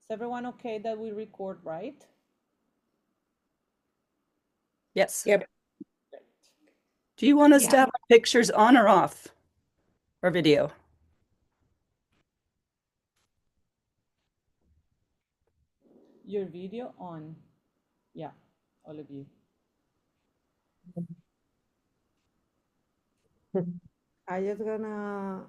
Is everyone okay that we record, right? Yes. Yep. Do you want us to have our pictures on or off? Or video? Your video on. Yeah, all of you. I just gonna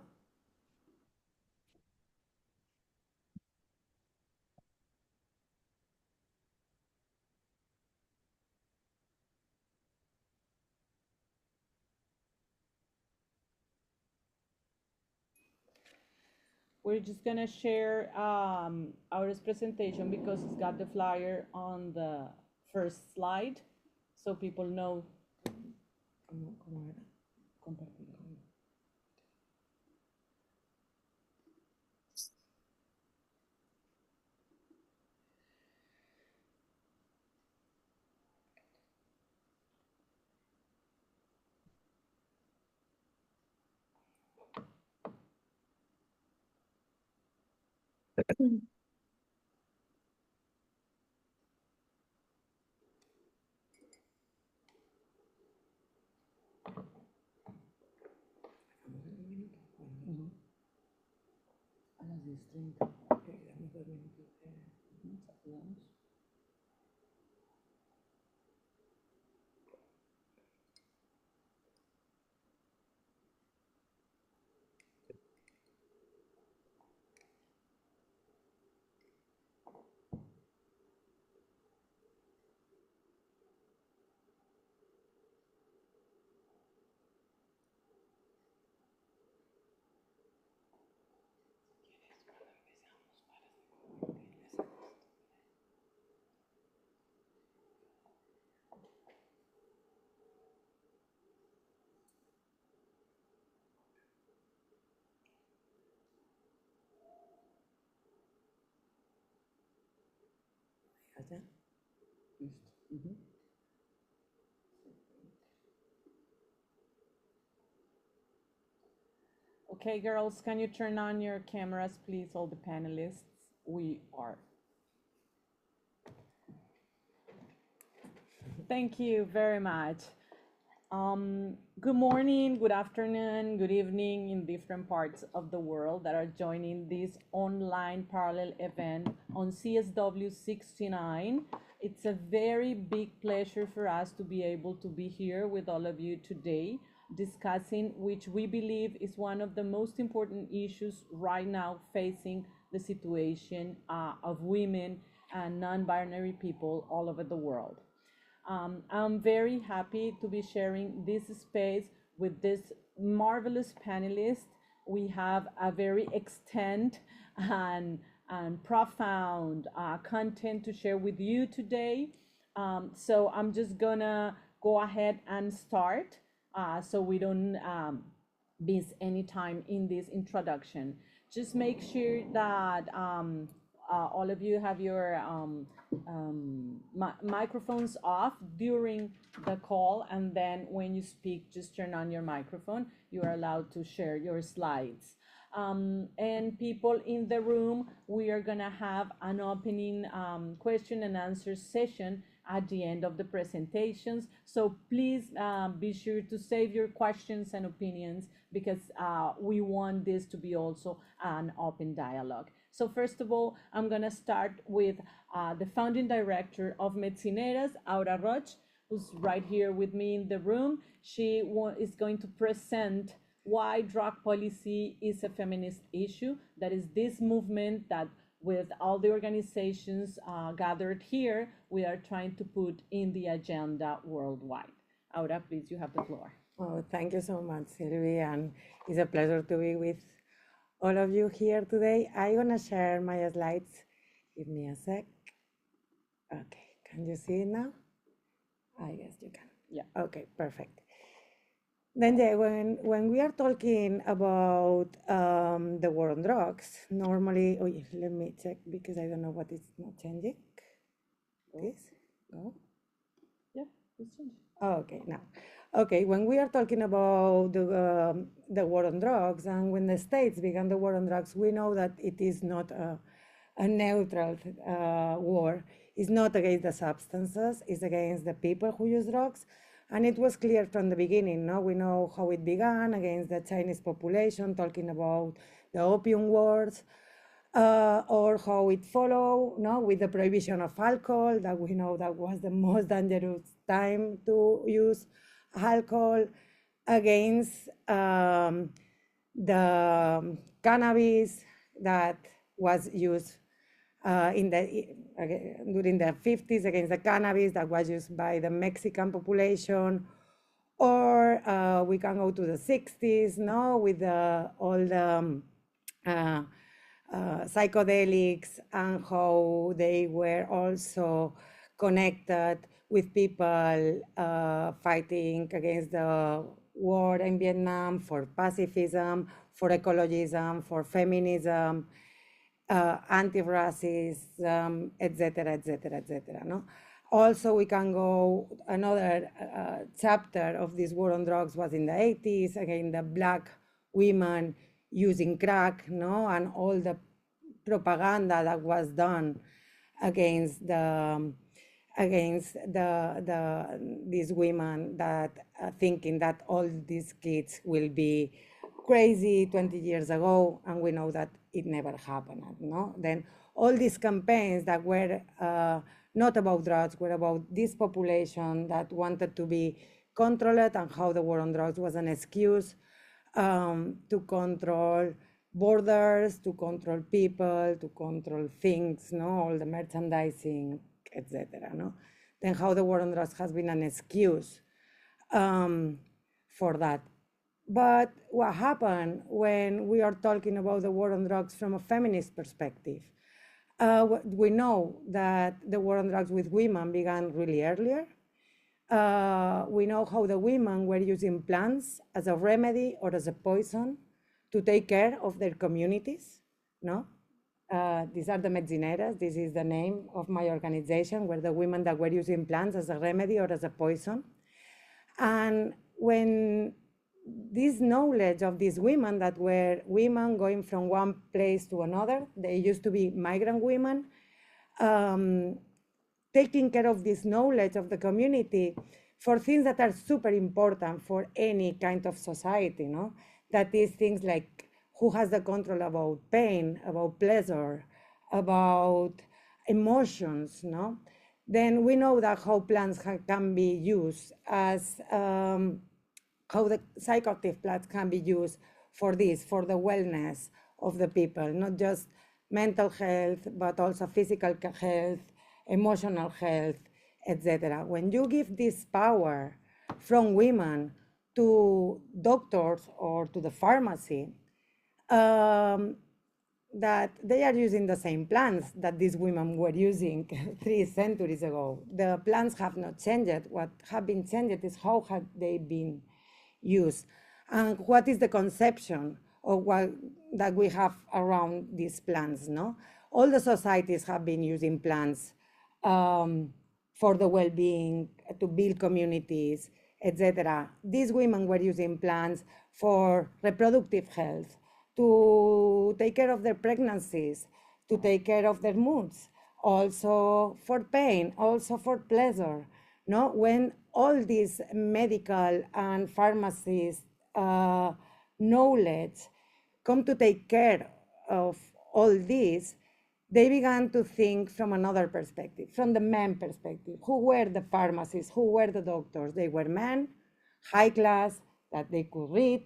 We're just gonna share our presentation because it's got the flyer on the first slide, so people know. ¿Cómo era? Compartir. A las 10:30. Dame 2 minutos. Saludamos. ¿Allá? Listo. Okay, girls, can you turn on your cameras, please, all the panelists? We are. Thank you very much. Good morning, good afternoon, good evening in different parts of the world that are joining this online parallel event on CSW 69. It's a very big pleasure for us to be able to be here with all of you today, discussing which we believe is one of the most important issues right now facing the situation of women and non-binary people all over the world. I'm very happy to be sharing this space with this marvelous panelist. We have a very extent and profound content to share with you today. So I'm just gonna go ahead and start so we don't miss any time in this introduction. Just make sure that all of you have your microphones off during the call, and then when you speak, just turn on your microphone. You are allowed to share your slides. And people in the room, we are gonna have an opening question and answer session at the end of the presentations. So please be sure to save your questions and opinions because we want this to be also an open dialogue. So first of all, I'm gonna start with the founding director of Metzineres, Aura Roch, who's right here with me in the room. She is going to present why drug policy is a feminist issue. That is this movement that with all the organizations gathered here, we are trying to put in the agenda worldwide. Aura, please, you have the floor. Oh, thank you so much, Sylvie, and it's a pleasure to be with all of you here today. I'm gonna share my slides. Give me a sec. Okay, can you see it now? I guess you can. Yeah. Okay, perfect. Then yeah, when we are talking about the war on drugs, normally, let me check because I don't know what is not changing. This, go. Yeah, it's changing. Oh, okay, now. Okay, when we are talking about the war on drugs and when the states began the war on drugs, we know that it is not a neutral war. It's not against the substances, it's against the people who use drugs. And it was clear from the beginning, no? We know how it began against the Chinese population, talking about the opium wars, or how it followed, no? With the prohibition of alcohol, that we know that was the most dangerous time to use alcohol, against the cannabis that was used during the 50s, against the cannabis that was used by the Mexican population, or we can go to the 60s, no, with all the psychedelics and how they were also connected with people fighting against the war in Vietnam, for pacifism, for ecologism, for feminism, anti-racism, etc., etc., etc. No? Also, we can go, another chapter of this war on drugs was in the 80s, again, the Black women using crack, no, and all the propaganda that was done against these women, that thinking that all these kids will be crazy 20 years ago, and we know that it never happened, no? Then all these campaigns that were not about drugs, were about this population that wanted to be controlled, and how the war on drugs was an excuse to control borders, to control people, to control things, no, all the merchandising, etc. No, then how the war on drugs has been an excuse for that. But what happened when we are talking about the war on drugs from a feminist perspective? We know that the war on drugs with women began really earlier. We know how the women were using plants as a remedy or as a poison to take care of their communities, no? These are the Metzineres. This is the name of my organization, where the women that were using plants as a remedy or as a poison. And when this knowledge of these women, that were women going from one place to another, they used to be migrant women, taking care of this knowledge of the community for things that are super important for any kind of society, no? That is things like who has the control about pain, about pleasure, about emotions, no? Then we know that how plants can be used as, how the psychoactive plants can be used for this, for the wellness of the people, not just mental health, but also physical health, emotional health, etc. When you give this power from women to doctors or to the pharmacy, that they are using the same plants that these women were using 3 centuries ago. The plants have not changed. What have been changed is how have they been used, and what is the conception of what that we have around these plants, no? All the societies have been using plants for the well-being, to build communities, etc. These women were using plants for reproductive health, to take care of their pregnancies, to take care of their moods, also for pain, also for pleasure. No, when all this medical and pharmacist knowledge come to take care of all this, they began to think from another perspective, from the men perspective. Who were the pharmacists? Who were the doctors? They were men, high class, that they could read,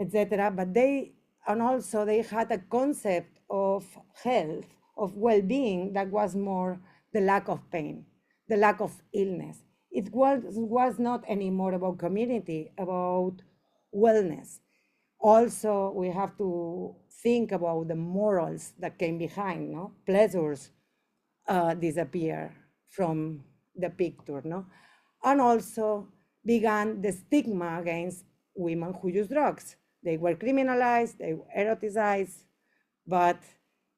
etc. But and also they had a concept of health, of well-being, that was more the lack of pain, the lack of illness. It was not anymore about community, about wellness. Also, we have to think about the morals that came behind, no? Pleasures disappear from the picture, no? And also began the stigma against women who use drugs. They were criminalized, they were eroticized, but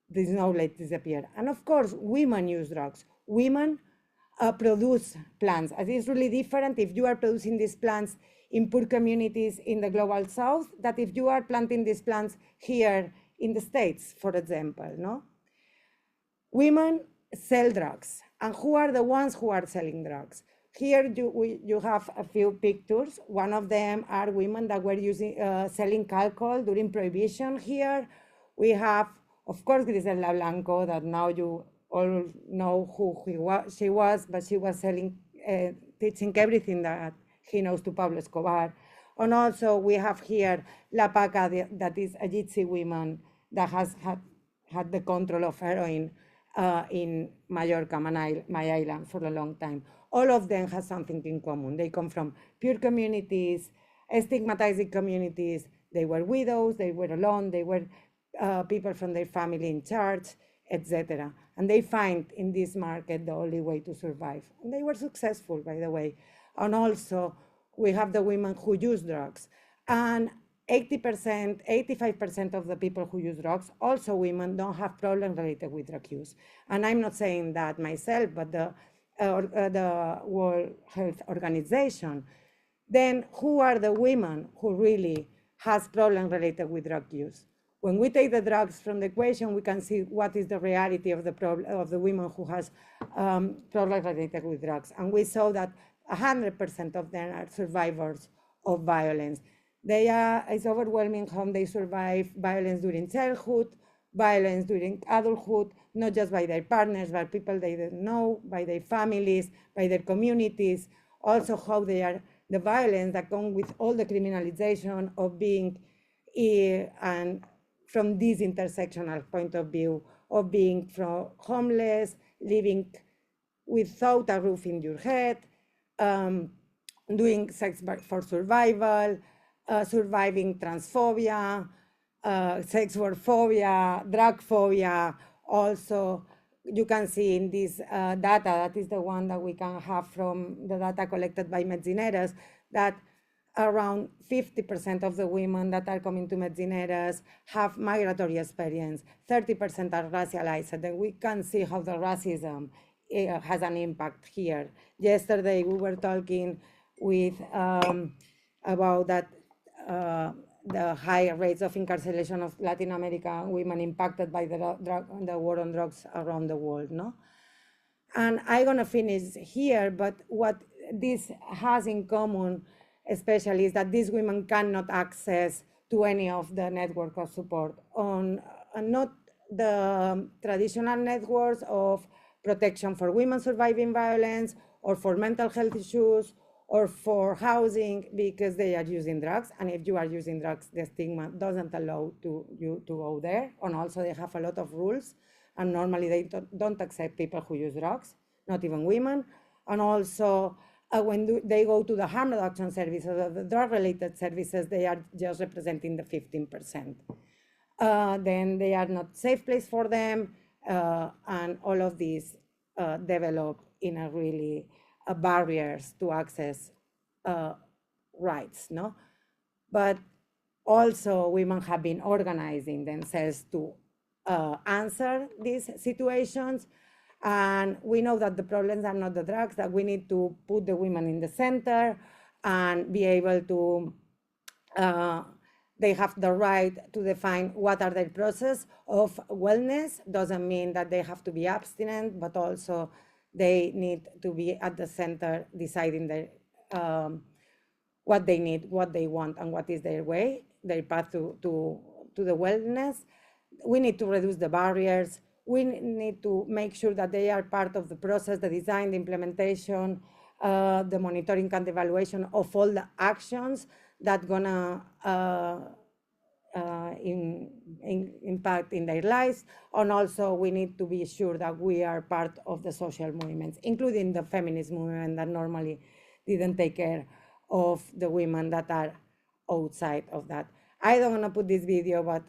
this knowledge disappeared. And of course, women use drugs. Women produce plants. And it's really different if you are producing these plants in poor communities in the global south, that if you are planting these plants here in the States, for example, no? Women sell drugs. And who are the ones who are selling drugs? Here you have a few pictures. One of them are women that were selling alcohol during Prohibition here. We have, of course, Griselda Blanco, that now you all know who she was, but she was selling, teaching everything that he knows to Pablo Escobar. And also we have here La Paca, that is a Gypsy woman that has had the control of heroin in Mallorca, my island, for a long time. All of them have something in common. They come from pure communities, stigmatized communities. They were widows, they were alone, they were people from their family in charge, etc. And they find in this market the only way to survive. And they were successful, by the way. And also, we have the women who use drugs. And 80%, 85% of the people who use drugs, also women, don't have problems related with drug use. And I'm not saying that myself, but the World Health Organization. Then who are the women who really has problems related with drug use? When we take the drugs from the equation, we can see what is the reality of the women who has problems related with drugs. And we saw that 100% of them are survivors of violence. It's overwhelming how they survive violence during childhood, violence during adulthood, not just by their partners, but people they don't know, by their families, by their communities. Also how they are, the violence that comes with all the criminalization of being, and from this intersectional point of view, of being from homeless, living without a roof in your head, doing sex for survival, surviving transphobia, sex work phobia, drug phobia. Also, you can see in this data, that is the one that we can have from the data collected by Metzineres, that around 50% of the women that are coming to Metzineres have migratory experience, 30% are racialized, and we can see how the racism has an impact here. Yesterday, we were talking with about that the high rates of incarceration of Latin American women impacted by the war on drugs around the world, no? And I'm gonna finish here, but what this has in common, especially, is that these women cannot access to any of the network of support, not the traditional networks of protection for women surviving violence, or for mental health issues, or for housing, because they are using drugs. And if you are using drugs, the stigma doesn't allow you to go there. And also they have a lot of rules, and normally they don't accept people who use drugs, not even women. And also when they go to the harm reduction services or the drug-related services, they are just representing the 15%. Then they are not safe place for them, and all of these develop in a really barriers to access rights, no? But also women have been organizing themselves to answer these situations. And we know that the problems are not the drugs, that we need to put the women in the center and be able to, they have the right to define what are their process of wellness. Doesn't mean that they have to be abstinent, but also they need to be at the center deciding their, what they need, what they want, and what is their way, their path to the wellness. We need to reduce the barriers. We need to make sure that they are part of the process, the design, the implementation, the monitoring and evaluation of all the actions that gonna impact in their lives. And also we need to be sure that we are part of the social movements, including the feminist movement that normally didn't take care of the women that are outside of that. I don't want to put this video, but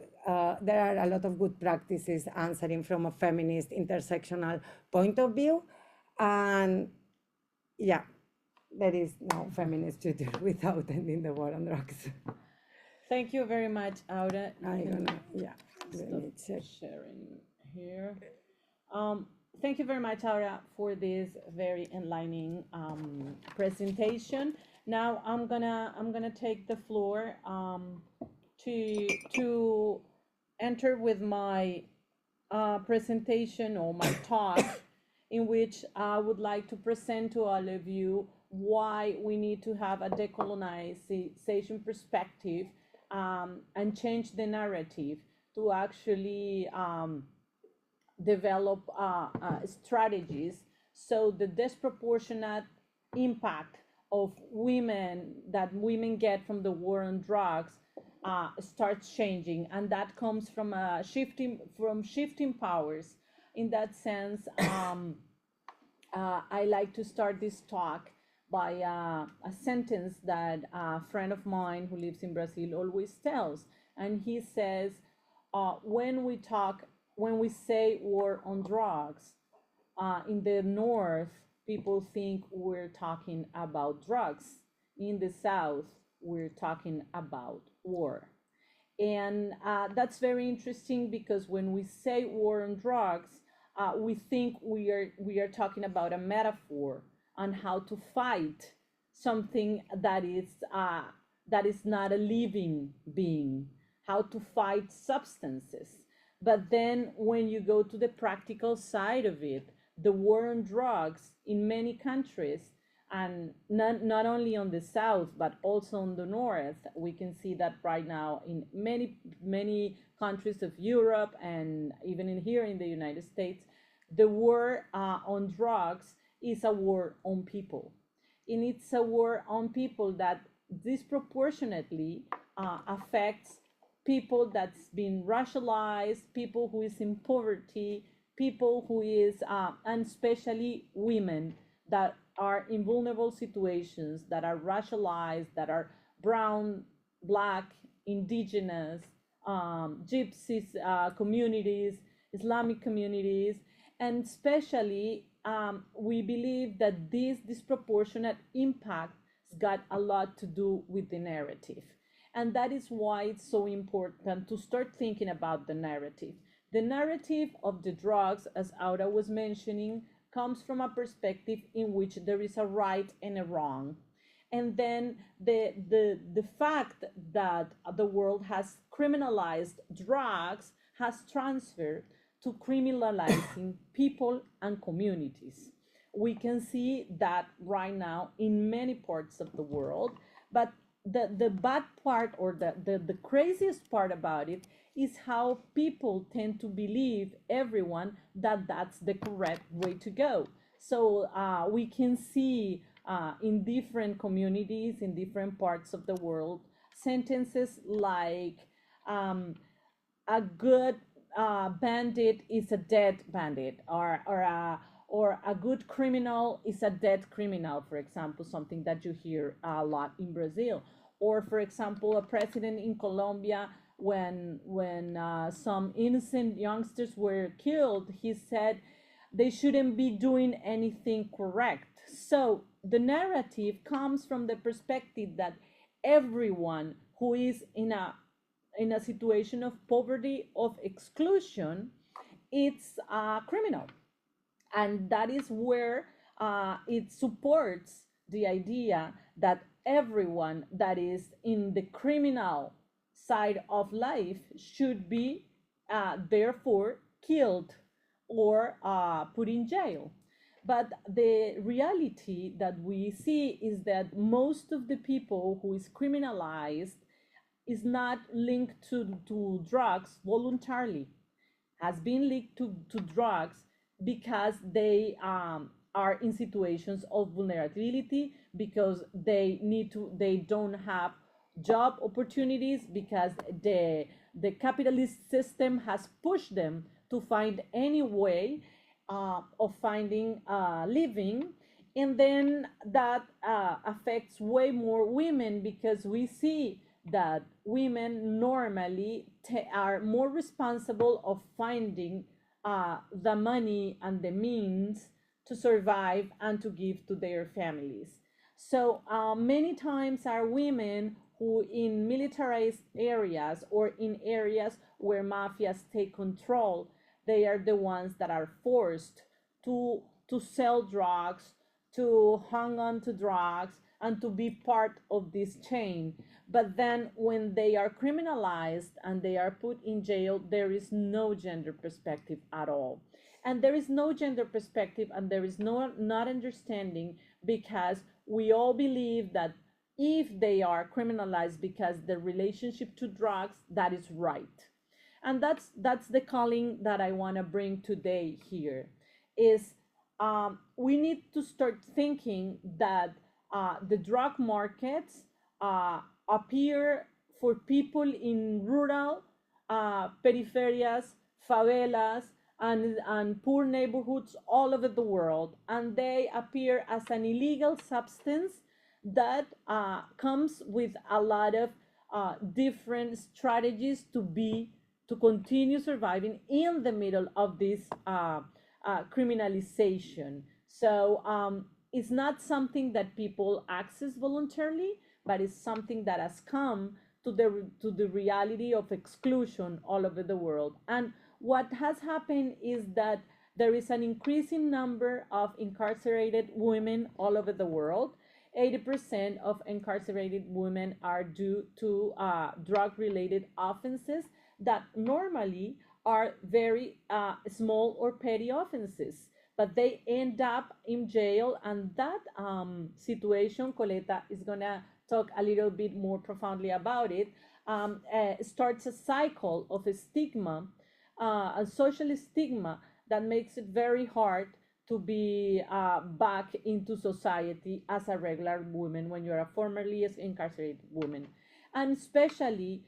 there are a lot of good practices answering from a feminist intersectional point of view. And yeah, there is no feminist future without ending the war on drugs. Thank you very much, Aura. I'm gonna, yeah, let me Stop check. sharing here. Thank you very much, Aura, for this very enlightening presentation. Now I'm gonna take the floor to enter with my presentation or my talk in which I would like to present to all of you why we need to have a decolonization perspective and change the narrative to actually develop strategies so the disproportionate impact of women that women get from the war on drugs starts changing, and that comes from shifting powers. In that sense, I like to start this talk by a sentence that a friend of mine who lives in Brazil always tells, and he says, when we say war on drugs, in the north, people think we're talking about drugs. In the south, we're talking about war. And that's very interesting because when we say war on drugs, we think we are talking about a metaphor on how to fight something that is not a living being, how to fight substances. But then when you go to the practical side of it, the war on drugs in many countries, and not only on the south but also on the north, we can see that right now in many countries of Europe and even in here in the United States, the war on drugs is a war on people, and it's a war on people that disproportionately affects people that's been racialized, people who is in poverty, people who is and especially women that are in vulnerable situations, that are racialized, that are brown, black, indigenous, gypsies communities, Islamic communities, and especially we believe that this disproportionate impact has got a lot to do with the narrative. And that is why it's so important to start thinking about the narrative. The narrative of the drugs, as Aura was mentioning, comes from a perspective in which there is a right and a wrong. And then the fact that the world has criminalized drugs has transferred to criminalizing people and communities. We can see that right now in many parts of the world, but the bad part or the craziest part about it is how people tend to believe everyone that that's the correct way to go. So we can see in different communities in different parts of the world sentences like a good bandit is a dead bandit, or a good criminal is a dead criminal, for example, something that you hear a lot in Brazil. Or, for example, a president in Colombia, when some innocent youngsters were killed, he said they shouldn't be doing anything correct. So the narrative comes from the perspective that everyone who is in a situation of poverty, of exclusion, it's a criminal. And that is where it supports the idea that everyone that is in the criminal side of life should be therefore killed or put in jail. But the reality that we see is that most of the people who is criminalized is not linked to drugs voluntarily, has been linked to drugs because they are in situations of vulnerability, because they don't have job opportunities, because the capitalist system has pushed them to find any way of finding a living. And then that affects way more women, because we see that women normally are more responsible of finding the money and the means to survive and to give to their families. So many times are women who in militarized areas or in areas where mafias take control, they are the ones that are forced to sell drugs, to hang on to drugs, and to be part of this chain. But then when they are criminalized and they are put in jail, there is no gender perspective at all. And there is no gender perspective, and there is not understanding, because we all believe that if they are criminalized because the relationship to drugs, that is right. And that's the calling that I want to bring today here is we need to start thinking that the drug markets appear for people in rural peripheries, favelas, and poor neighborhoods all over the world, and they appear as an illegal substance that comes with a lot of different strategies to continue surviving in the middle of this criminalization. So it's not something that people access voluntarily, but it's something that has come to the reality of exclusion all over the world. And what has happened is that there is an increasing number of incarcerated women all over the world. 80% of incarcerated women are due to drug-related offenses that normally are very small or petty offenses, but they end up in jail. And that situation, Coleta is gonna talk a little bit more profoundly about it, starts a cycle of a stigma, a social stigma that makes it very hard to be back into society as a regular woman when you're a formerly incarcerated woman. And especially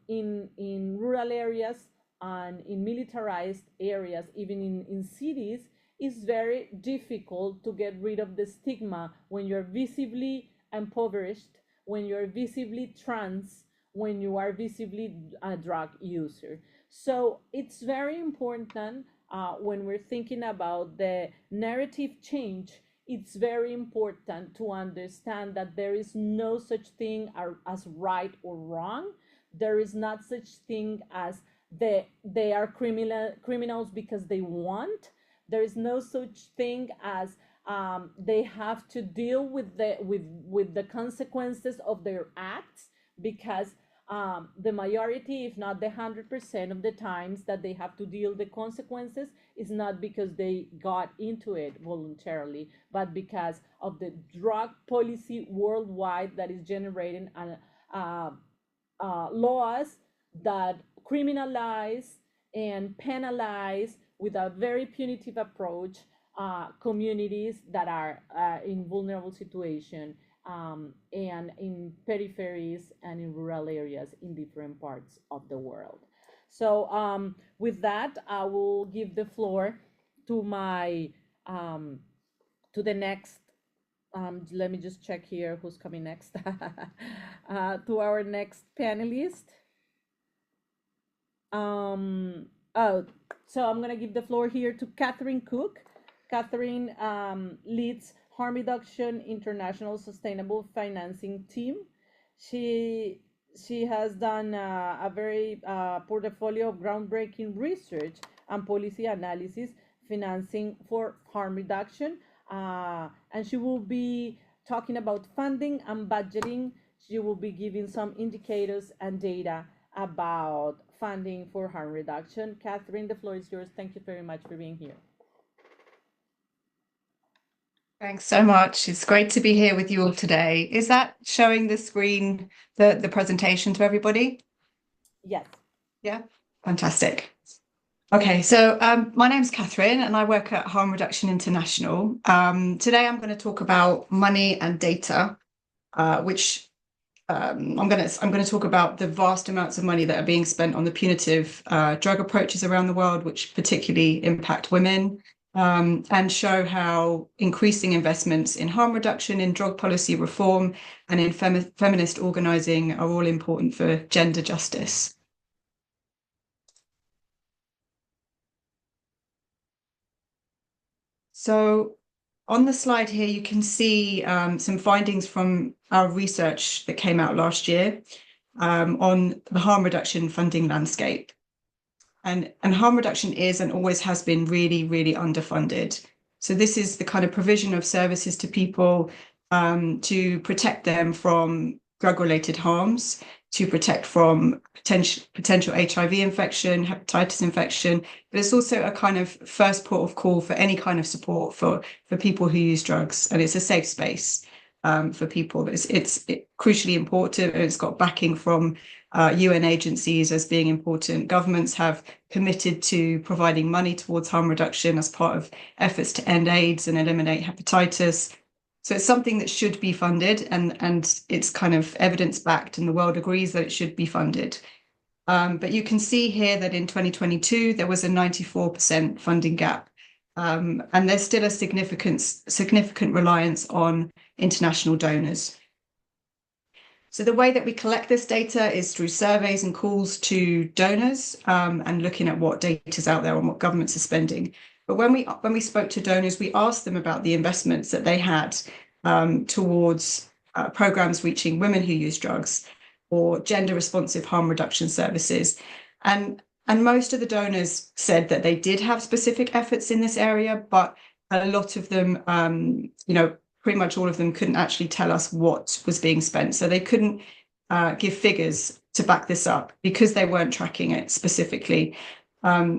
in rural areas and in militarized areas, even in cities, it's very difficult to get rid of the stigma when you're visibly impoverished, when you're visibly trans, when you are visibly a drug user. So it's very important when we're thinking about the narrative change, it's very important to understand that there is no such thing as right or wrong. There is not such thing as they are criminals because they want. There is no such thing as they have to deal with the consequences of their acts, because the majority, if not the 100% of the times that they have to deal the consequences, is not because they got into it voluntarily, but because of the drug policy worldwide that is generating laws that criminalize and penalize with a very punitive approach communities that are in vulnerable situation, and in peripheries and in rural areas in different parts of the world. So with that, I will give the floor to my to the next. Let me just check here who's coming next. To our next panelist. So I'm gonna give the floor here to Catherine Cook. Catherine leads Harm Reduction International Sustainable Financing Team. She has done a very portfolio of groundbreaking research and policy analysis financing for harm reduction, and she will be talking about funding and budgeting. She will be giving some indicators and data about funding for harm reduction. Catherine, the floor is yours. Thank you very much for being here. Thanks so much. It's great to be here with you all today. Is that showing the screen, the presentation to everybody? Yes. Yeah, fantastic. Okay, so my name's Catherine and I work at Harm Reduction International. Today I'm going to talk about money and data, which I'm going to talk about the vast amounts of money that are being spent on the punitive drug approaches around the world, which particularly impact women. And show how increasing investments in harm reduction, in drug policy reform, and in feminist organizing are all important for gender justice. So on the slide here, you can see some findings from our research that came out last year on the harm reduction funding landscape. And harm reduction is and always has been really, really underfunded. So this is the kind of provision of services to people to protect them from drug-related harms, to protect from potential HIV infection, hepatitis infection, but it's also a kind of first port of call for any kind of support for people who use drugs, and it's a safe space for people. It's crucially important, and it's got backing from UN agencies as being important. Governments have committed to providing money towards harm reduction as part of efforts to end AIDS and eliminate hepatitis. So it's something that should be funded, and it's kind of evidence-backed, and the world agrees that it should be funded. But you can see here that in 2022, there was a 94% funding gap. And there's still a significant reliance on international donors. So the way that we collect this data is through surveys and calls to donors, and looking at what data is out there and what governments are spending. But when we spoke to donors, we asked them about the investments that they had towards programs reaching women who use drugs or gender-responsive harm reduction services. And most of the donors said that they did have specific efforts in this area, but a lot of them, pretty much all of them couldn't actually tell us what was being spent. So they couldn't give figures to back this up because they weren't tracking it specifically.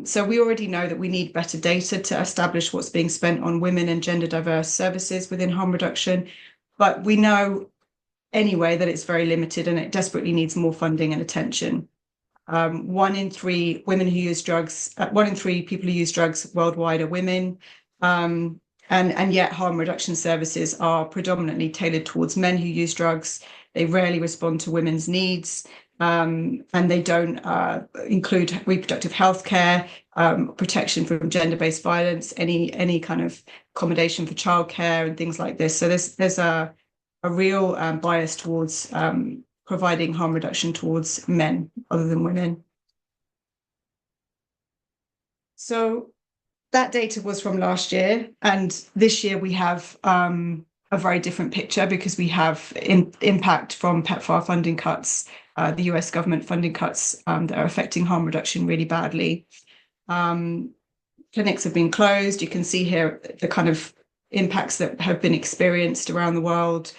So we already know that we need better data to establish what's being spent on women and gender diverse services within harm reduction. But we know anyway that it's very limited and it desperately needs more funding and attention. 1 in 3 women who use drugs, 1 in 3 people who use drugs worldwide are women. And yet harm reduction services are predominantly tailored towards men who use drugs. They rarely respond to women's needs. And they don't include reproductive health care, protection from gender-based violence, any kind of accommodation for childcare and things like this. So there's a real bias towards providing harm reduction towards men other than women. So that data was from last year, and this year we have a very different picture because we have impact from PEPFAR funding cuts, the US government funding cuts that are affecting harm reduction really badly. Clinics have been closed. You can see here the kind of impacts that have been experienced around the world.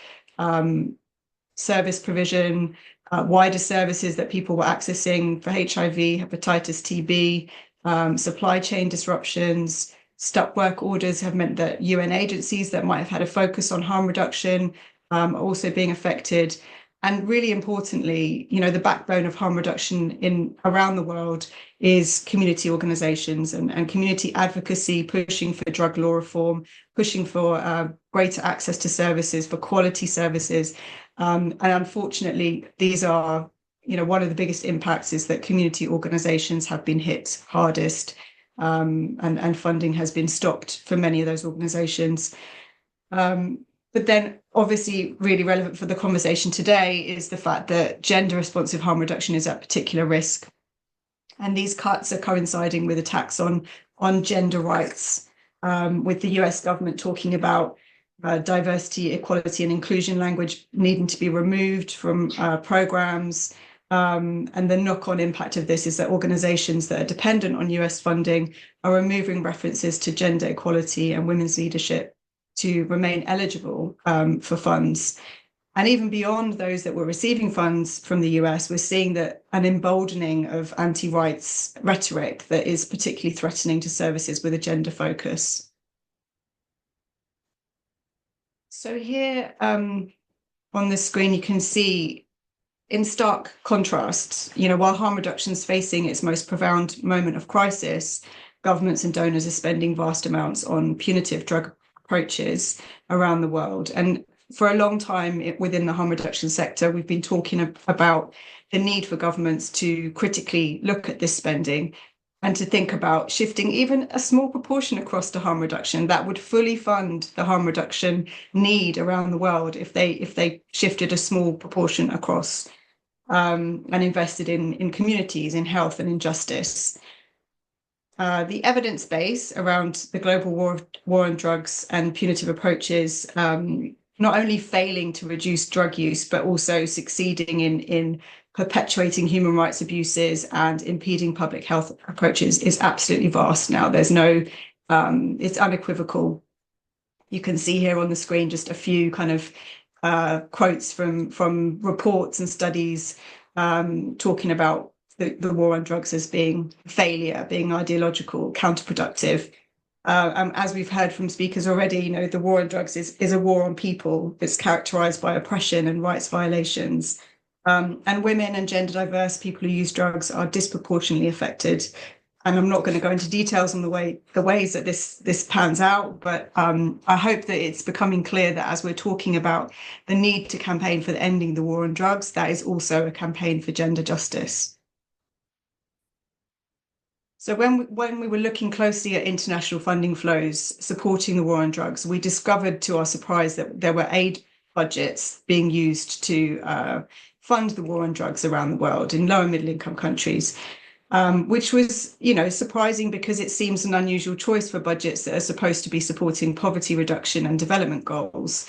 Service provision, wider services that people were accessing for HIV, hepatitis, TB, supply chain disruptions. Stop work orders have meant that UN agencies that might have had a focus on harm reduction are also being affected. And really importantly, the backbone of harm reduction around the world is community organizations and community advocacy, pushing for drug law reform, pushing for greater access to services, for quality services. And unfortunately, these are, one of the biggest impacts is that community organizations have been hit hardest. And funding has been stopped for many of those organizations. But then obviously really relevant for the conversation today is the fact that gender responsive harm reduction is at particular risk. And these cuts are coinciding with attacks on gender rights, with the US government talking about diversity, equality and inclusion language needing to be removed from programs. And the knock-on impact of this is that organizations that are dependent on US funding are removing references to gender equality and women's leadership to remain eligible for funds. And even beyond those that were receiving funds from the US, we're seeing that an emboldening of anti-rights rhetoric that is particularly threatening to services with a gender focus. So here on the screen, you can see in stark contrast, while harm reduction is facing its most profound moment of crisis, governments and donors are spending vast amounts on punitive drug approaches around the world. And for a long time within the harm reduction sector, we've been talking about the need for governments to critically look at this spending and to think about shifting even a small proportion across to harm reduction that would fully fund the harm reduction need around the world if they shifted a small proportion across and invested in communities, in health and in justice. The evidence base around the global war on drugs and punitive approaches, not only failing to reduce drug use, but also succeeding in perpetuating human rights abuses and impeding public health approaches is absolutely vast now. There's no, it's unequivocal. You can see here on the screen just a few kind of quotes from reports and studies talking about the war on drugs as being a failure, being ideological, counterproductive. As we've heard from speakers already, you know, the war on drugs is a war on people. It's characterized by oppression and rights violations. And women and gender diverse people who use drugs are disproportionately affected. And I'm not going to go into details on the ways that this pans out, but I hope that it's becoming clear that as we're talking about the need to campaign for ending the war on drugs, that is also a campaign for gender justice. So when we were looking closely at international funding flows supporting the war on drugs, we discovered to our surprise that there were aid budgets being used to fund the war on drugs around the world in low and middle income countries, which was, you know, surprising because it seems an unusual choice for budgets that are supposed to be supporting poverty reduction and development goals.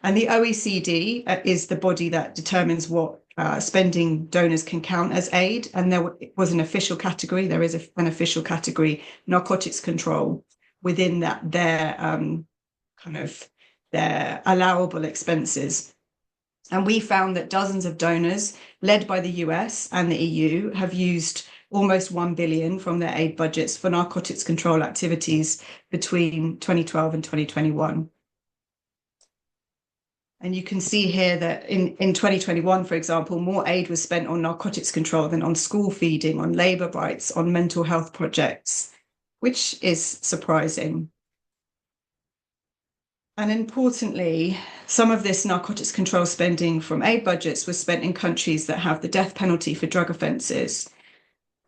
And the OECD is the body that determines what spending donors can count as aid. And there was an official category. There is an official category, narcotics control, within that their allowable expenses. And we found that dozens of donors, led by the US and the EU, have used almost 1 billion from their aid budgets for narcotics control activities between 2012 and 2021. And you can see here that in 2021, for example, more aid was spent on narcotics control than on school feeding, on labour rights, on mental health projects, which is surprising. And importantly, some of this narcotics control spending from aid budgets was spent in countries that have the death penalty for drug offences.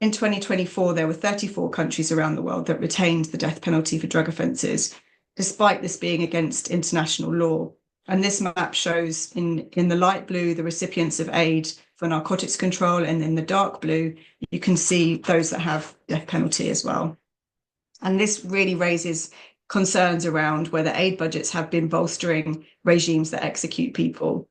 In 2024, there were 34 countries around the world that retained the death penalty for drug offences, despite this being against international law. And this map shows in the light blue the recipients of aid for narcotics control, and in the dark blue you can see those that have death penalty as well. And this really raises concerns around whether aid budgets have been bolstering regimes that execute people.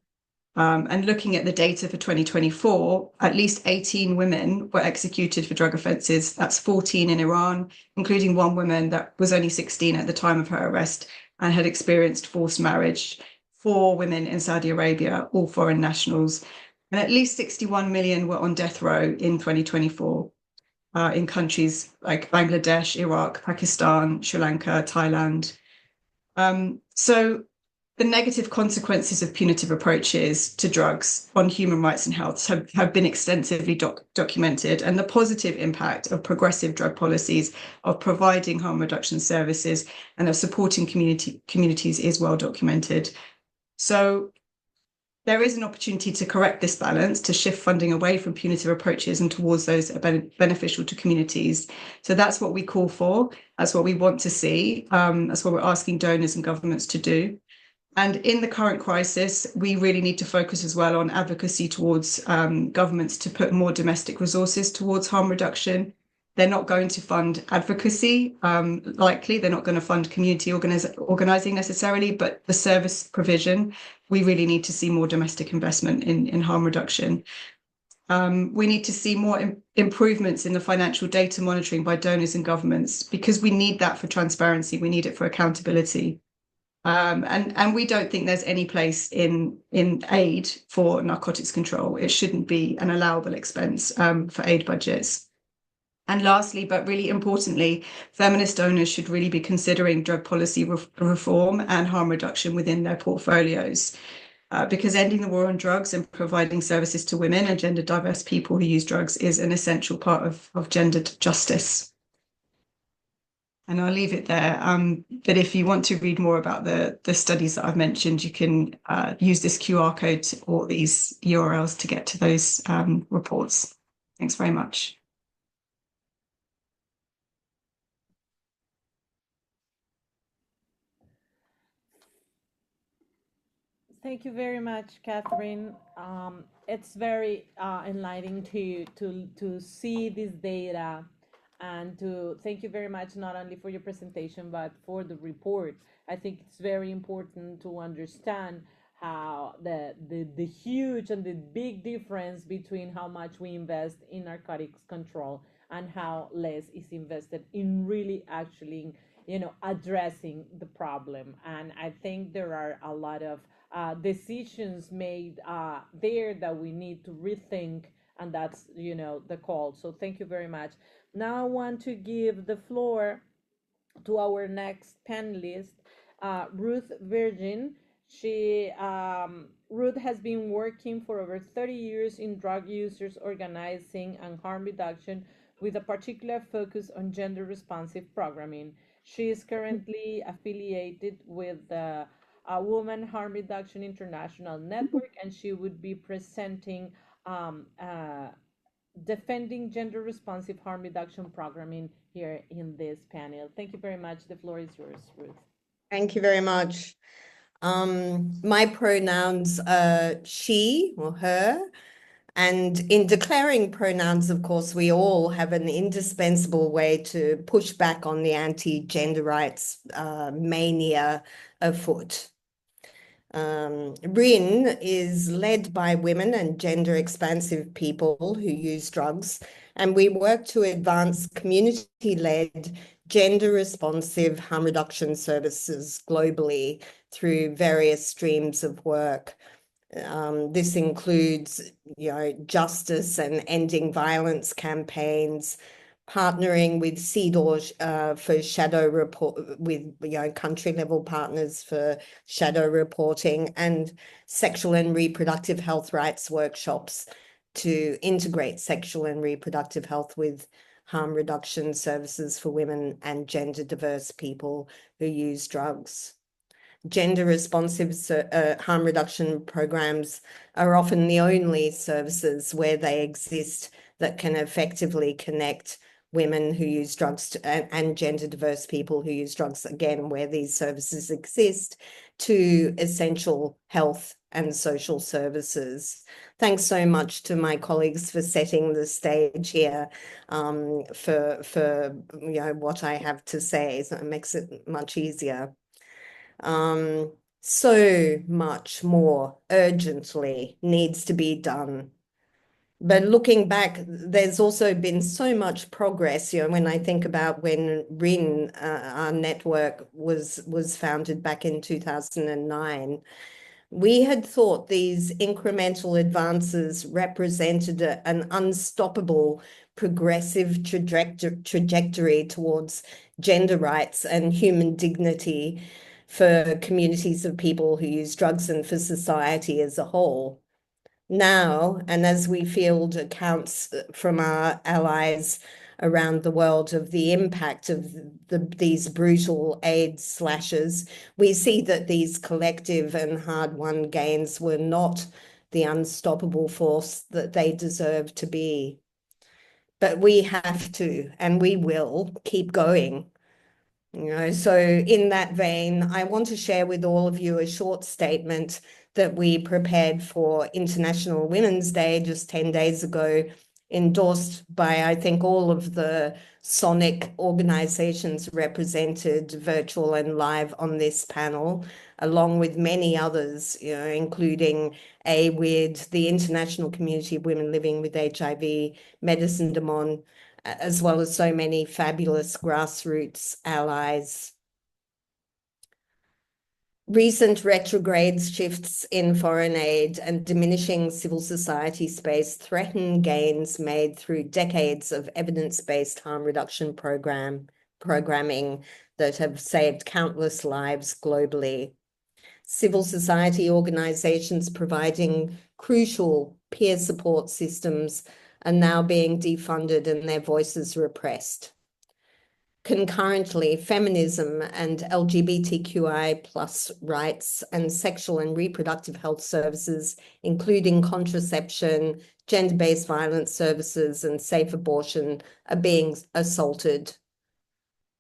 And looking at the data for 2024, at least 18 women were executed for drug offences. That's 14 in Iran, including one woman that was only 16 at the time of her arrest and had experienced forced marriage. 4 women in Saudi Arabia, all foreign nationals. And at least 61 million were on death row in 2024 in countries like Bangladesh, Iraq, Pakistan, Sri Lanka, Thailand. So the negative consequences of punitive approaches to drugs on human rights and health have been extensively documented, and the positive impact of progressive drug policies, of providing harm reduction services, and of supporting communities is well documented. So there is an opportunity to correct this balance, to shift funding away from punitive approaches and towards those that are beneficial to communities. So that's what we call for. That's what we want to see. That's what we're asking donors and governments to do. And in the current crisis, we really need to focus as well on advocacy towards governments to put more domestic resources towards harm reduction. They're not going to fund advocacy, likely. They're not going to fund community organising necessarily, but the service provision, we really need to see more domestic investment in harm reduction. We need to see more improvements in the financial data monitoring by donors and governments, because we need that for transparency. We need it for accountability. And we don't think there's any place in aid for narcotics control. It shouldn't be an allowable expense for aid budgets. And lastly, but really importantly, feminist donors should really be considering drug policy reform and harm reduction within their portfolios, because ending the war on drugs and providing services to women and gender diverse people who use drugs is an essential part of gendered justice. And I'll leave it there. But if you want to read more about the studies that I've mentioned, you can use this QR code or these URLs to get to those reports. Thanks very much. Thank you very much, Catherine. It's very enlightening to see this data, and to thank you very much not only for your presentation but for the report. I think it's very important to understand how the huge and the big difference between how much we invest in narcotics control and how less is invested in really actually addressing the problem. And I think there are a lot of decisions made there that we need to rethink, and that's the call. So thank you very much. Now I want to give the floor to our next panelist, Ruth Virgin. Ruth has been working for over 30 years in drug users organizing and harm reduction, with a particular focus on gender responsive programming. She is currently affiliated with the Women Harm Reduction International Network, and she would be presenting um, uh, defending gender responsive harm reduction programming here in this panel. Thank you very much. The floor is yours, Ruth. Thank you very much. My pronouns are she or her. And in declaring pronouns, of course, we all have an indispensable way to push back on the anti-gender rights mania afoot. RIN is led by women and gender expansive people who use drugs, and we work to advance community-led, gender-responsive harm reduction services globally through various streams of work. This includes, justice and ending violence campaigns, partnering with CEDAW for shadow report, with country level partners for shadow reporting, and sexual and reproductive health rights workshops to integrate sexual and reproductive health with harm reduction services for women and gender diverse people who use drugs. Gender responsive harm reduction programs are often the only services where they exist that can effectively connect women who use drugs and gender diverse people who use drugs, again, where these services exist, to essential health and social services. Thanks so much to my colleagues for setting the stage here for what I have to say. So it makes it much easier. So much more urgently needs to be done. But looking back, there's also been so much progress. When I think about when RIN, our network, was founded back in 2009, we had thought these incremental advances represented an unstoppable progressive trajectory towards gender rights and human dignity for communities of people who use drugs and for society as a whole. Now, and as we field accounts from our allies around the world of the impact of these brutal AIDS slashes, we see that these collective and hard-won gains were not the unstoppable force that they deserve to be. But we have to, and we will, keep going. So in that vein, I want to share with all of you a short statement that we prepared for International Women's Day just 10 days ago, endorsed by, I think, all of the sonic organizations represented virtual and live on this panel, along with many others, including AWID, the International Community of Women Living with HIV, Medicine du Monde, as well as so many fabulous grassroots allies. Recent retrograde shifts in foreign aid and diminishing civil society space threaten gains made through decades of evidence-based harm reduction programming that have saved countless lives globally. Civil society organizations providing crucial peer support systems are now being defunded and their voices repressed. Concurrently, feminism and LGBTQI plus rights and sexual and reproductive health services, including contraception, gender-based violence services, and safe abortion, are being assaulted.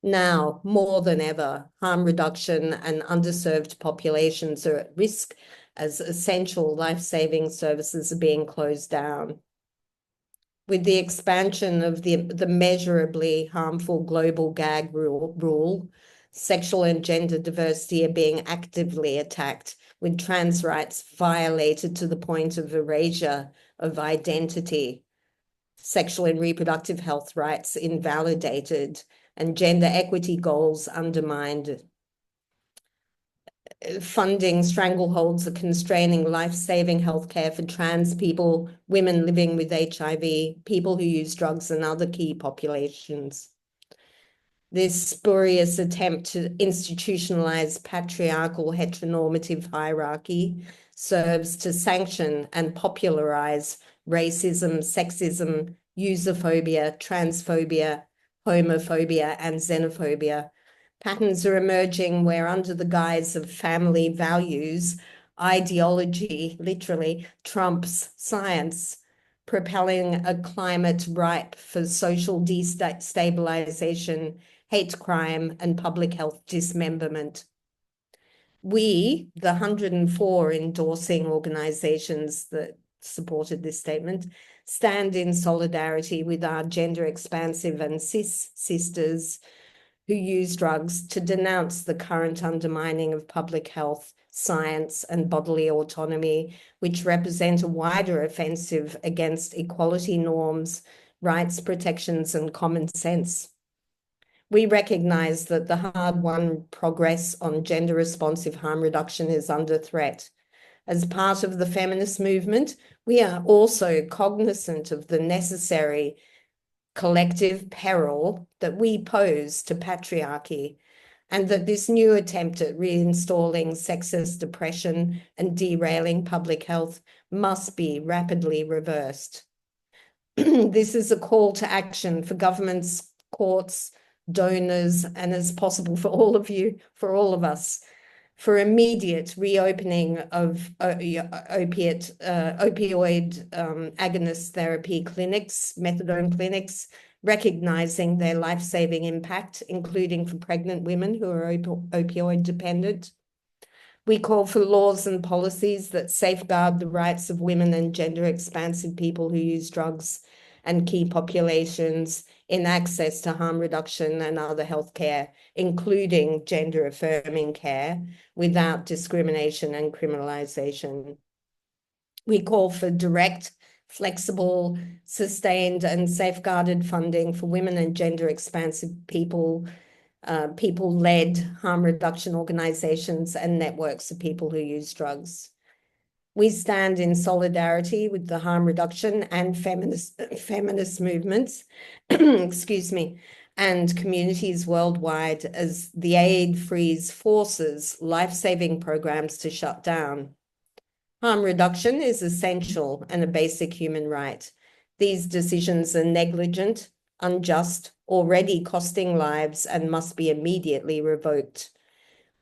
Now, more than ever, harm reduction and underserved populations are at risk as essential life-saving services are being closed down. With the expansion of the measurably harmful global gag rule, sexual and gender diversity are being actively attacked, with trans rights violated to the point of erasure of identity, sexual and reproductive health rights invalidated, and gender equity goals undermined. Funding strangleholds are constraining life-saving healthcare for trans people, women living with HIV, people who use drugs, and other key populations. This spurious attempt to institutionalize patriarchal heteronormative hierarchy serves to sanction and popularize racism, sexism, usophobia, transphobia, homophobia, and xenophobia. Patterns are emerging where, under the guise of family values, ideology literally trumps science, propelling a climate ripe for social destabilization, hate crime, and public health dismemberment. We, the 104 endorsing organizations that supported this statement, stand in solidarity with our gender expansive and cis sisters who use drugs to denounce the current undermining of public health, science, and bodily autonomy, which represent a wider offensive against equality norms, rights protections, and common sense. We recognize that the hard-won progress on gender-responsive harm reduction is under threat. As part of the feminist movement, we are also cognizant of the necessary collective peril that we pose to patriarchy, and that this new attempt at reinstalling sexist oppression and derailing public health must be rapidly reversed. This is a call to action for governments, courts, donors, and as possible for all of you, for all of us, for immediate reopening of opioid agonist therapy clinics, methadone clinics, recognizing their life-saving impact, including for pregnant women who are opioid dependent. We call for laws and policies that safeguard the rights of women and gender-expansive people who use drugs and key populations in access to harm reduction and other healthcare, including gender-affirming care, without discrimination and criminalization. We call for direct, flexible, sustained, and safeguarded funding for women and gender-expansive people, people-led harm reduction organizations and networks of people who use drugs. We stand in solidarity with the harm reduction and feminist movements, excuse me, and communities worldwide as the aid freeze forces life-saving programs to shut down. Harm reduction is essential and a basic human right. These decisions are negligent, unjust, already costing lives, and must be immediately revoked.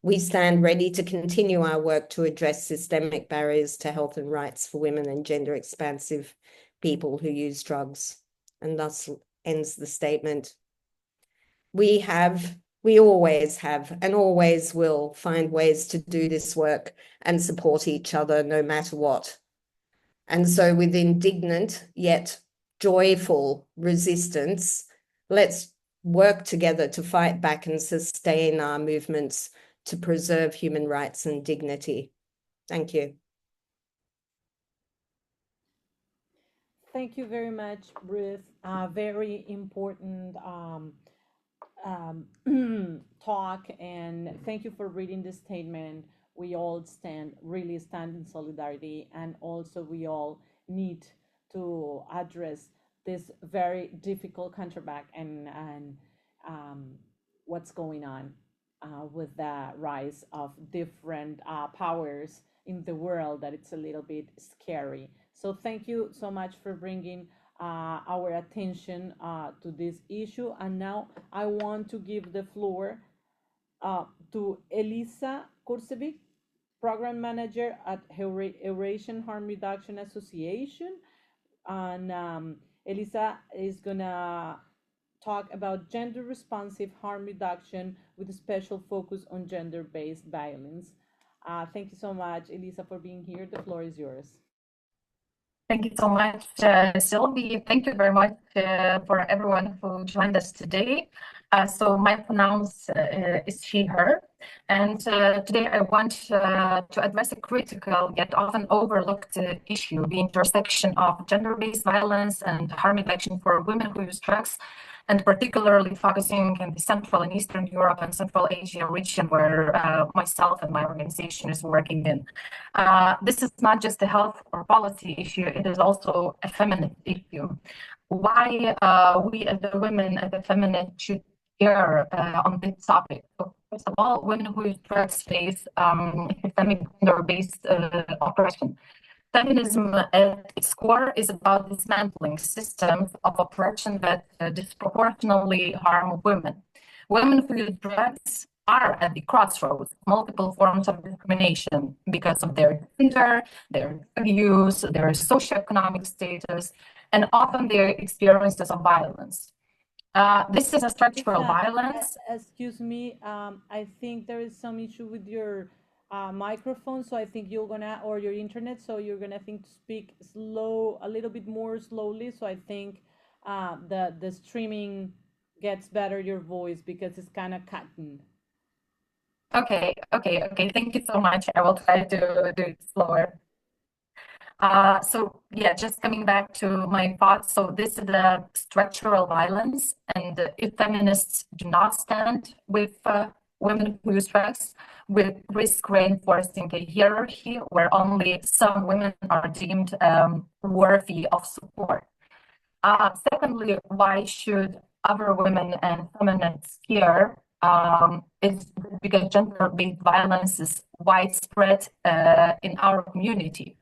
We stand ready to continue our work to address systemic barriers to health and rights for women and gender-expansive people who use drugs. And thus ends the statement. We always have, and always will find ways to do this work and support each other no matter what. And so with indignant yet joyful resistance, let's work together to fight back and sustain our movements to preserve human rights and dignity. Thank you. Thank you very much, Ruth. Very important talk, and thank you for reading the statement. We all really stand in solidarity, and also we all need to address this very difficult counterback and what's going on with the rise of different powers in the world, that it's a little bit scary. So thank you so much for bringing our attention to this issue. And now I want to give the floor to Elisa Kurcevic, Program Manager at Eurasian Harm Reduction Association. And Elisa is gonna talk about gender responsive harm reduction with a special focus on gender-based violence. Thank you so much, Elisa, for being here. The floor is yours. Thank you so much, Sylvie. Thank you very much for everyone who joined us today. So my pronouns is she, her. And today I want to address a critical yet often overlooked issue, the intersection of gender-based violence and harm reduction for women who use drugs, and particularly focusing in the Central and Eastern Europe and Central Asia region where myself and my organization is working in. This is not just a health or policy issue, it is also a feminist issue. Why we as the women, as the feminists, should care on this topic. So first of all, women who use drugs face systemic gender-based oppression. Feminism at its core is about dismantling systems of oppression that disproportionately harm women. Women who use drugs are at the crossroads of multiple forms of discrimination because of their gender, their drug use, their socioeconomic status, and often their experiences of violence. This is a structural violence. Excuse me, I think there is some issue with your microphone, so I think you're gonna, or your internet, so you're gonna think to speak slow, a little bit more slowly, so I think the streaming gets better your voice because it's kind of cutting. Okay, thank you so much. I will try to do it slower. So yeah, just coming back to my thoughts. So this is the structural violence, and if feminists do not stand with women who use drugs, we risk reinforcing a hierarchy where only some women are deemed worthy of support. Secondly, why should other women and feminists care? Is because gender-based violence is widespread in our community.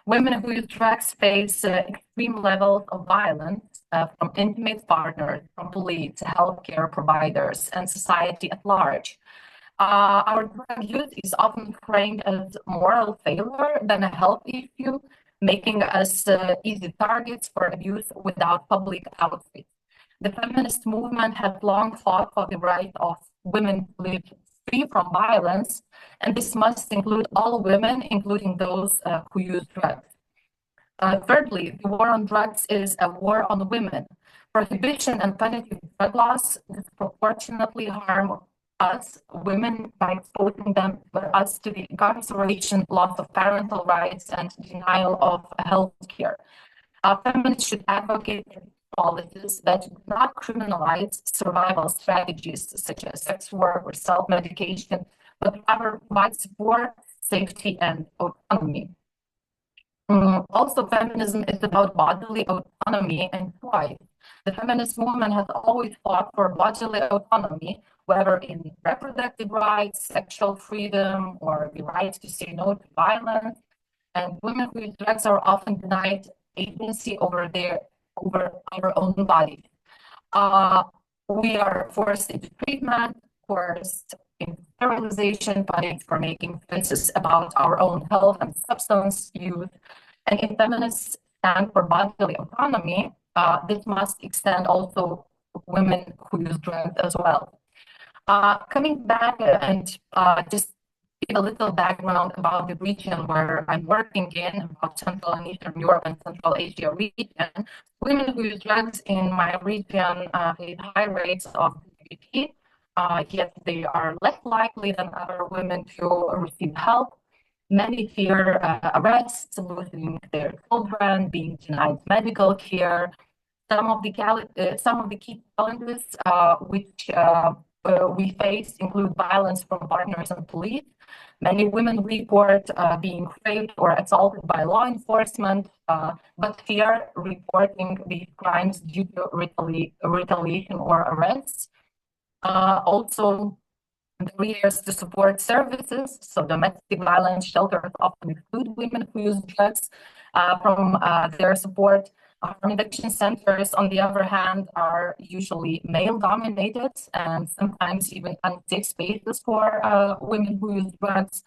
Women who use drugs face extreme levels of violence from intimate partners, from police, healthcare providers, and society at large. Our drug use is often framed as moral failure than a health issue, making us easy targets for abuse without public outreach. The feminist movement has long fought for the right of women to live free from violence, and this must include all women, including those who use drugs. Thirdly, the war on drugs is a war on women. Prohibition and punitive drug laws disproportionately harm us, women, by exposing us to the incarceration, loss of parental rights, and denial of health care. Feminists should advocate policies that do not criminalize survival strategies such as sex work or self-medication, but rather provide support, safety, and autonomy. Also, feminism is about bodily autonomy and choice. The feminist movement has always fought for bodily autonomy, whether in reproductive rights, sexual freedom, or the right to say no to violence. And women who use drugs are often denied agency over our own bodies. We are forced into treatment, forced into sterilization, punished for making choices about our own health and substance use. And if feminists stand for bodily autonomy, this must extend also to women who use drugs as well. Coming back and just give a little background about the region where I'm working in, about Central and Eastern Europe and Central Asia region. Women who use drugs in my region face high rates of disability, yet they are less likely than other women to receive help. Many fear arrests, losing their children, being denied medical care. Some of the key challenges which we face include violence from partners and police. Many women report being raped or assaulted by law enforcement, but fear reporting these crimes due to retaliation or arrests. Also, barriers to support services. So domestic violence shelters often exclude women who use drugs from their support. Harm reduction centers, on the other hand, are usually male-dominated and sometimes even unsafe spaces for women who use drugs.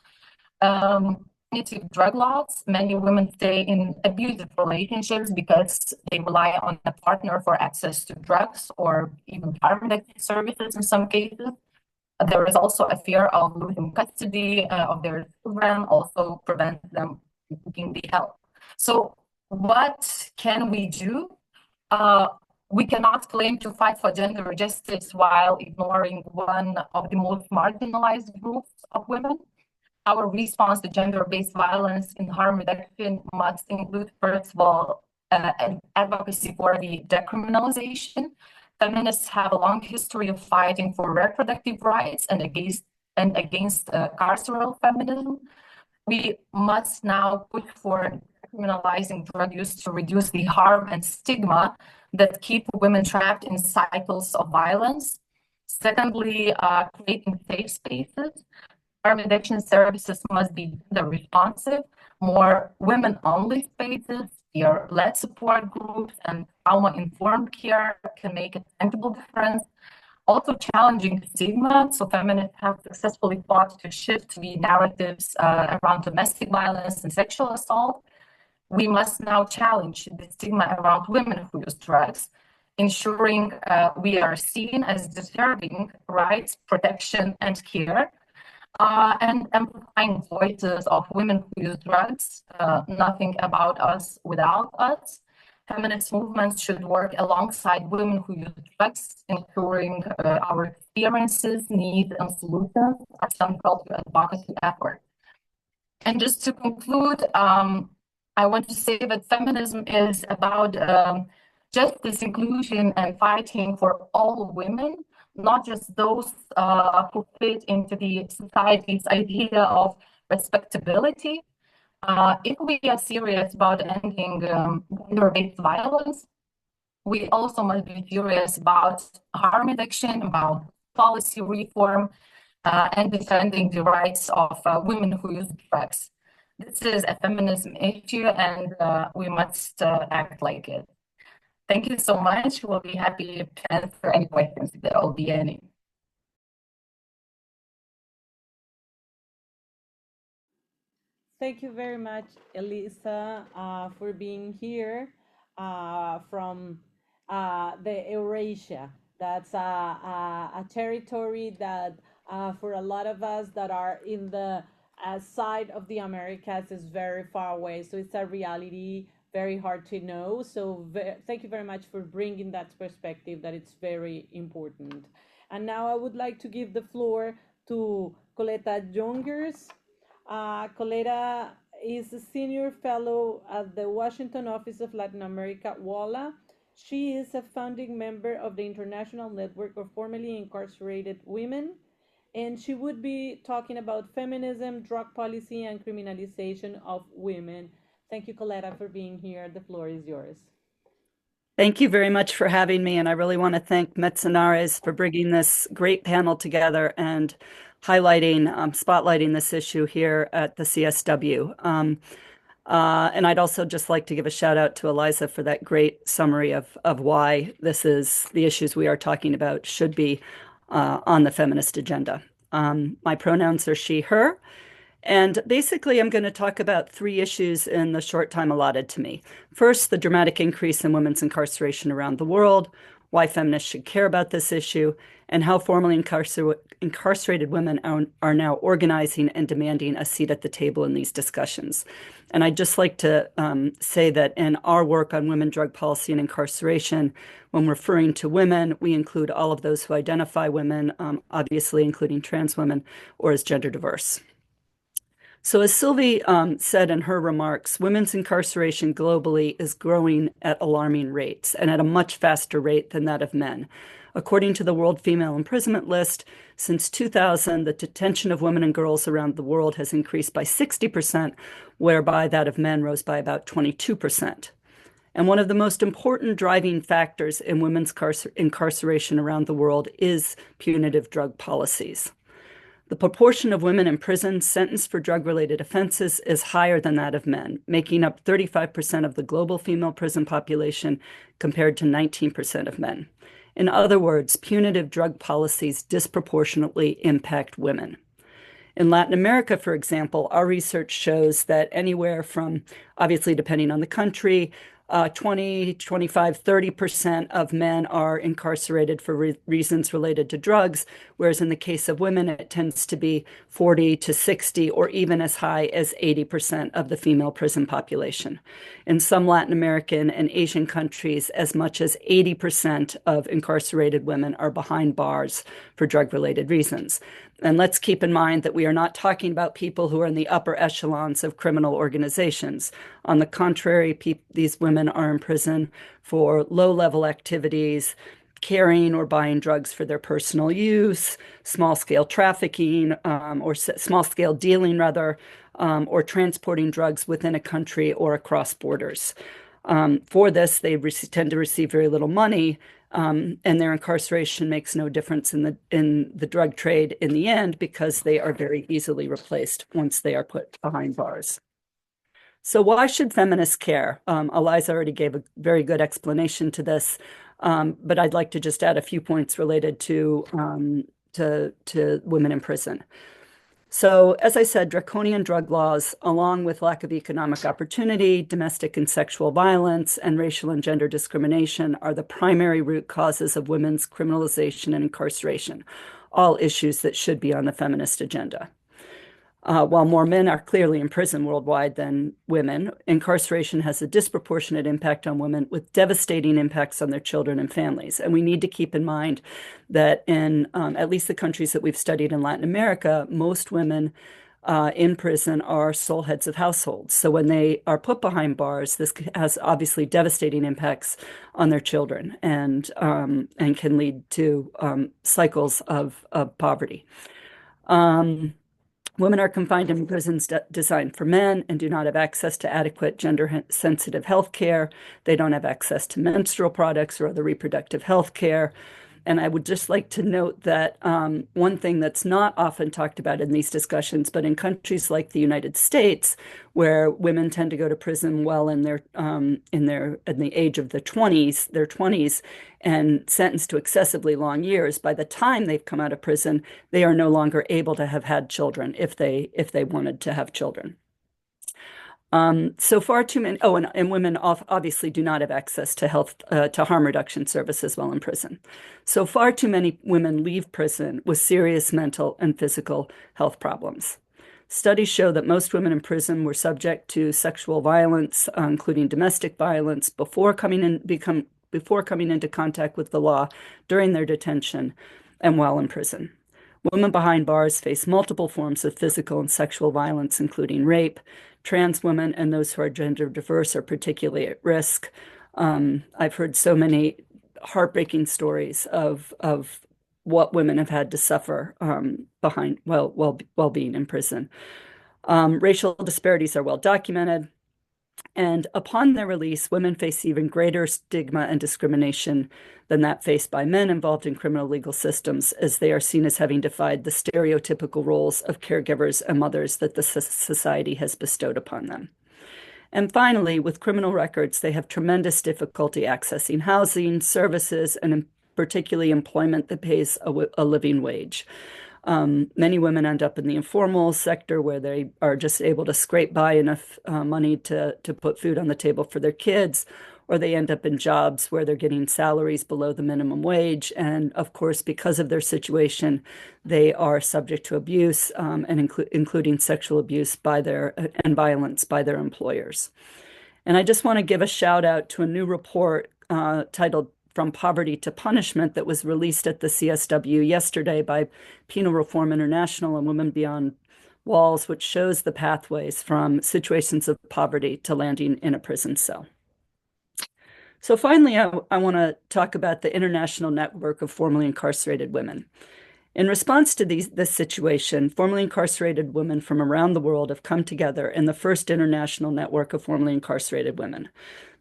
Punitive drug laws, many women stay in abusive relationships because they rely on a partner for access to drugs or even harm reduction services in some cases. There is also a fear of losing custody of their children, also prevents them from seeking the help. So what can we do? We cannot claim to fight for gender justice while ignoring one of the most marginalized groups of women. Our response to gender-based violence in harm reduction must include, first of all, an advocacy for the decriminalization. Feminists have a long history of fighting for reproductive rights and against carceral feminism. We must now push for criminalizing drug use to reduce the harm and stigma that keep women trapped in cycles of violence. Secondly, creating safe spaces. Harm reduction services must be gender responsive, more women-only spaces, peer-led support groups, and trauma-informed care can make a tangible difference. Also challenging stigma, so feminists have successfully fought to shift the narratives around domestic violence and sexual assault. We must now challenge the stigma around women who use drugs, ensuring we are seen as deserving rights, protection, and care, and amplifying voices of women who use drugs, nothing about us without us. Feminist movements should work alongside women who use drugs, ensuring our experiences, needs, and solutions are central to advocacy efforts. And just to conclude, I want to say that feminism is about justice, inclusion, and fighting for all women, not just those who fit into the society's idea of respectability. If we are serious about ending gender-based violence, we also must be serious about harm reduction, about policy reform, and defending the rights of women who use drugs. This is a feminism issue, and we must act like it. Thank you so much. We'll be happy to answer any questions if there will be any. Thank you very much, Elisa, for being here from the Eurasia. That's a territory that for a lot of us that are in the side of the Americas is very far away. So it's a reality very hard to know. So thank you very much for bringing that perspective that it's very important. And now I would like to give the floor to Coleta Jongers. Coleta is a senior fellow at the Washington Office of Latin America, WALA. She is a founding member of the International Network of Formerly Incarcerated Women, and she would be talking about feminism, drug policy, and criminalization of women. Thank you, Coleta, for being here. The floor is yours. Thank you very much for having me, and I really want to thank Metzineres for bringing this great panel together and highlighting, spotlighting this issue here at the CSW. And I'd also just like to give a shout out to Eliza for that great summary of why this is the issues we are talking about should be on the feminist agenda. My pronouns are she, her. And basically, I'm going to talk about three issues in the short time allotted to me. First, the dramatic increase in women's incarceration around the world, why feminists should care about this issue, and how formerly incarcerated women are now organizing and demanding a seat at the table in these discussions. And I'd just like to say that in our work on women, drug policy, and incarceration, when referring to women, we include all of those who identify women, obviously including trans women, or as gender diverse. So as Sylvie said in her remarks, women's incarceration globally is growing at alarming rates and at a much faster rate than that of men. According to the World Female Imprisonment List, since 2000, the detention of women and girls around the world has increased by 60%, whereby that of men rose by about 22%. And one of the most important driving factors in women's incarceration around the world is punitive drug policies. The proportion of women in prison sentenced for drug-related offenses is higher than that of men, making up 35% of the global female prison population compared to 19% of men. In other words, punitive drug policies disproportionately impact women. In Latin America, for example, our research shows that anywhere from, obviously depending on the country, 20, 25, 30% of men are incarcerated for reasons related to drugs, whereas in the case of women, it tends to be 40 to 60, or even as high as 80% of the female prison population. In some Latin American and Asian countries, as much as 80% of incarcerated women are behind bars for drug-related reasons. And let's keep in mind that we are not talking about people who are in the upper echelons of criminal organizations. On the contrary, these women are in prison for low-level activities, carrying or buying drugs for their personal use, small-scale trafficking, or small-scale dealing, rather, or transporting drugs within a country or across borders. For this, they tend to receive very little money, and their incarceration makes no difference in the drug trade in the end, because they are very easily replaced once they are put behind bars. So why should feminists care? Eliza already gave a very good explanation to this, but I'd like to just add a few points related to women in prison. So, as I said, draconian drug laws, along with lack of economic opportunity, domestic and sexual violence, and racial and gender discrimination, are the primary root causes of women's criminalization and incarceration, all issues that should be on the feminist agenda. While more men are clearly in prison worldwide than women, incarceration has a disproportionate impact on women, with devastating impacts on their children and families. And we need to keep in mind that in at least the countries that we've studied in Latin America, most women in prison are sole heads of households. So when they are put behind bars, this has obviously devastating impacts on their children, and can lead to cycles of poverty. Women are confined in prisons designed for men and do not have access to adequate gender-sensitive health care. They don't have access to menstrual products or other reproductive health care. And I would just like to note that one thing that's not often talked about in these discussions, but in countries like the United States, where women tend to go to prison well in the age of their 20s, and sentenced to excessively long years, by the time they've come out of prison, they are no longer able to have had children if they wanted to have children. So far too many, and women obviously do not have access to harm reduction services while in prison. So far too many women leave prison with serious mental and physical health problems. Studies show that most women in prison were subject to sexual violence, including domestic violence, before coming into contact with the law, during their detention, and while in prison. Women behind bars face multiple forms of physical and sexual violence, including rape. Trans women and those who are gender diverse are particularly at risk. I've heard so many heartbreaking stories of what women have had to suffer while being in prison. Racial disparities are well documented. And upon their release, women face even greater stigma and discrimination than that faced by men involved in criminal legal systems, as they are seen as having defied the stereotypical roles of caregivers and mothers that the society has bestowed upon them. And finally, with criminal records, they have tremendous difficulty accessing housing, services, and particularly employment that pays a living wage. Many women end up in the informal sector, where they are just able to scrape by enough money to put food on the table for their kids, or they end up in jobs where they're getting salaries below the minimum wage. And of course, because of their situation, they are subject to abuse, including sexual abuse and violence by their employers. And I just want to give a shout out to a new report titled From Poverty to Punishment that was released at the CSW yesterday by Penal Reform International and Women Beyond Walls, which shows the pathways from situations of poverty to landing in a prison cell. So finally, I want to talk about the International Network of Formerly Incarcerated Women. In response to this situation, formerly incarcerated women from around the world have come together in the first International Network of Formerly Incarcerated Women.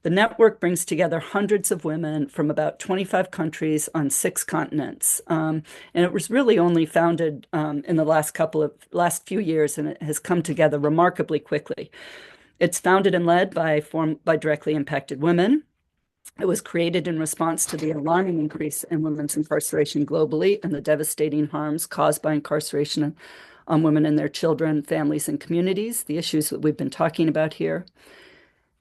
The network brings together hundreds of women from about 25 countries on 6 continents. And it was really only founded in the last few years, and it has come together remarkably quickly. It's founded and led by directly impacted women. It was created in response to the alarming increase in women's incarceration globally and the devastating harms caused by incarceration on women and their children, families, and communities, the issues that we've been talking about here.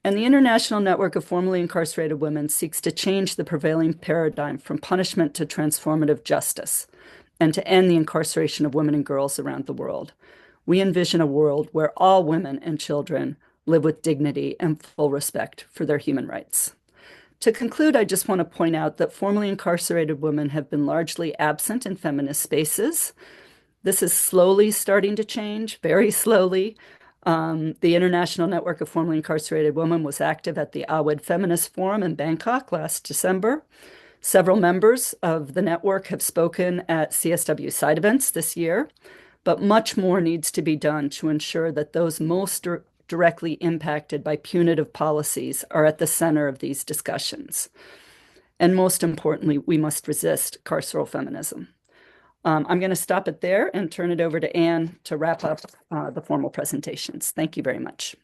And the International Network of Formerly Incarcerated Women seeks to change the prevailing paradigm from punishment to transformative justice and to end the incarceration of women and girls around the world. We envision a world where all women and children live with dignity and full respect for their human rights. To conclude, I just want to point out that formerly incarcerated women have been largely absent in feminist spaces. This is slowly starting to change, very slowly. The International Network of Formerly Incarcerated Women was active at the AWID Feminist Forum in Bangkok last December. Several members of the network have spoken at CSW side events this year, but much more needs to be done to ensure that those most directly impacted by punitive policies are at the center of these discussions. And most importantly, we must resist carceral feminism. I'm going to stop it there and turn it over to Anne to wrap up the formal presentations. Thank you very much.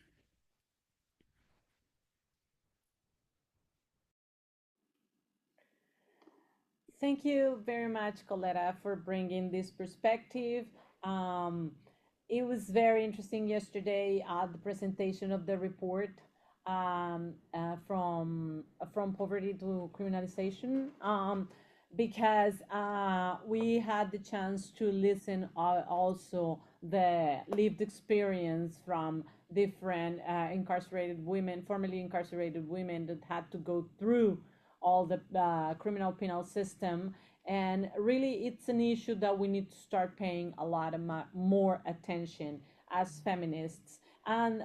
Thank you very much, Coletta, for bringing this perspective. It was very interesting yesterday, the presentation of the report from poverty to criminalization, because we had the chance to listen also the lived experience from different incarcerated women, formerly incarcerated women that had to go through all the criminal penal system. And really, it's an issue that we need to start paying a lot of more attention as feminists. And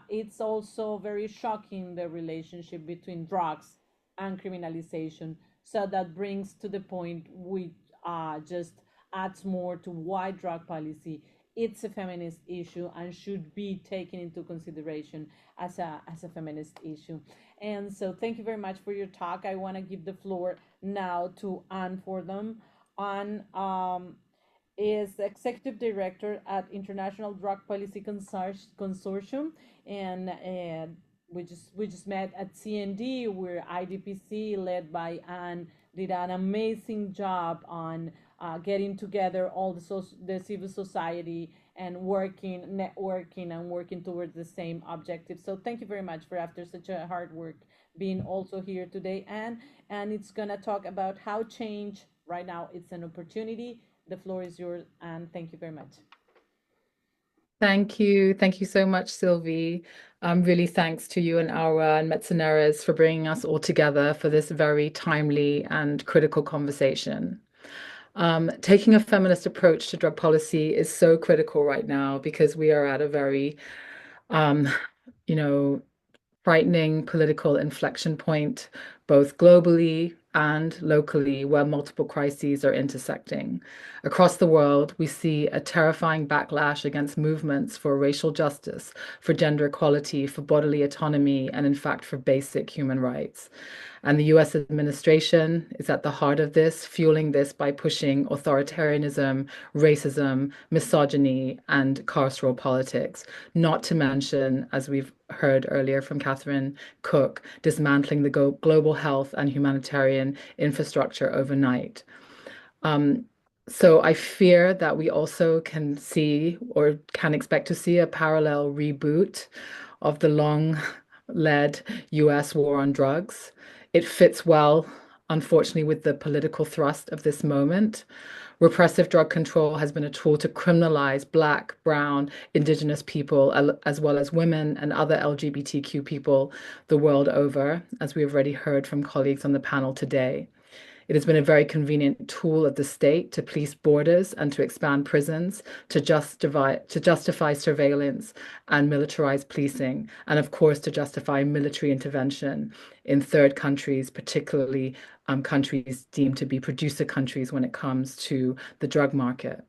it's also very shocking, the relationship between drugs and criminalization. So that brings to the point which just adds more to why drug policy, it's a feminist issue and should be taken into consideration as a feminist issue. And so thank you very much for your talk. I want to give the floor now to Anne Fordham. Anne is Executive Director at International Drug Policy Consortium, and we just met at CND, where IDPC, led by Anne, did an amazing job on getting together all the civil society and networking and working towards the same objective. So thank you very much for, after such a hard work, being also here today, Anne. And it's gonna talk about how change right now, it's an opportunity. The floor is yours, and thank you very much. Thank you. Thank you so much, Sylvie. Really thanks to you and Aura and Metzineres for bringing us all together for this very timely and critical conversation. Taking a feminist approach to drug policy is so critical right now because we are at a very, frightening political inflection point, both globally and locally, where multiple crises are intersecting. Across the world, we see a terrifying backlash against movements for racial justice, for gender equality, for bodily autonomy, and in fact, for basic human rights. And the US administration is at the heart of this, fueling this by pushing authoritarianism, racism, misogyny, and carceral politics, not to mention, as we've heard earlier from Catherine Cook, dismantling the global health and humanitarian infrastructure overnight. So I fear that we also can see, or can expect to see, a parallel reboot of the long-led US war on drugs. It fits well, unfortunately, with the political thrust of this moment. Repressive drug control has been a tool to criminalize Black, Brown, Indigenous people, as well as women and other LGBTQ people the world over, as we have already heard from colleagues on the panel today. It has been a very convenient tool of the state to police borders and to expand prisons, to justify surveillance and militarized policing, and of course to justify military intervention in third countries, particularly countries deemed to be producer countries when it comes to the drug market.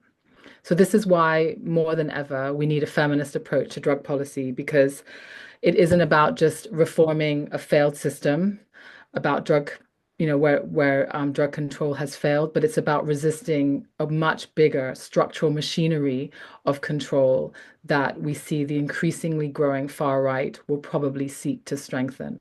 So this is why, more than ever, we need a feminist approach to drug policy, because it isn't about just reforming a failed system, about drug where drug control has failed, but it's about resisting a much bigger structural machinery of control that we see the increasingly growing far right will probably seek to strengthen.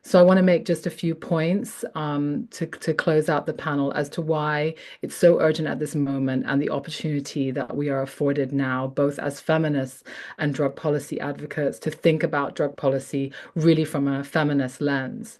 So I want to make just a few points to close out the panel as to why it's so urgent at this moment and the opportunity that we are afforded now, both as feminists and drug policy advocates, to think about drug policy really from a feminist lens.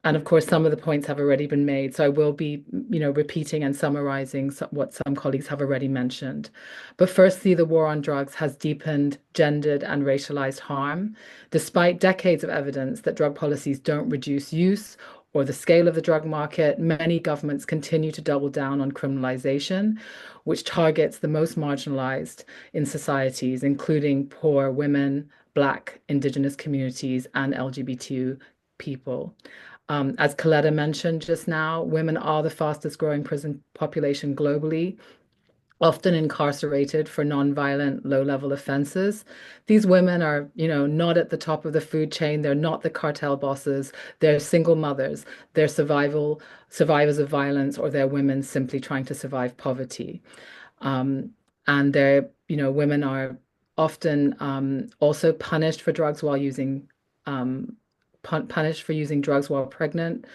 And of course, some of the points have already been made, so I will be, repeating and summarizing what some colleagues have already mentioned. But firstly, the war on drugs has deepened gendered and racialized harm. Despite decades of evidence that drug policies don't reduce use or the scale of the drug market, many governments continue to double down on criminalization, which targets the most marginalized in societies, including poor women, Black, Indigenous communities, and LGBT people. As Coletta mentioned just now, women are the fastest growing prison population globally, often incarcerated for nonviolent, low-level offenses. These women are, not at the top of the food chain. They're not the cartel bosses. They're single mothers. They're survivors of violence, or they're women simply trying to survive poverty. And they're, women are often also punished for drugs while using punished for using drugs while pregnant.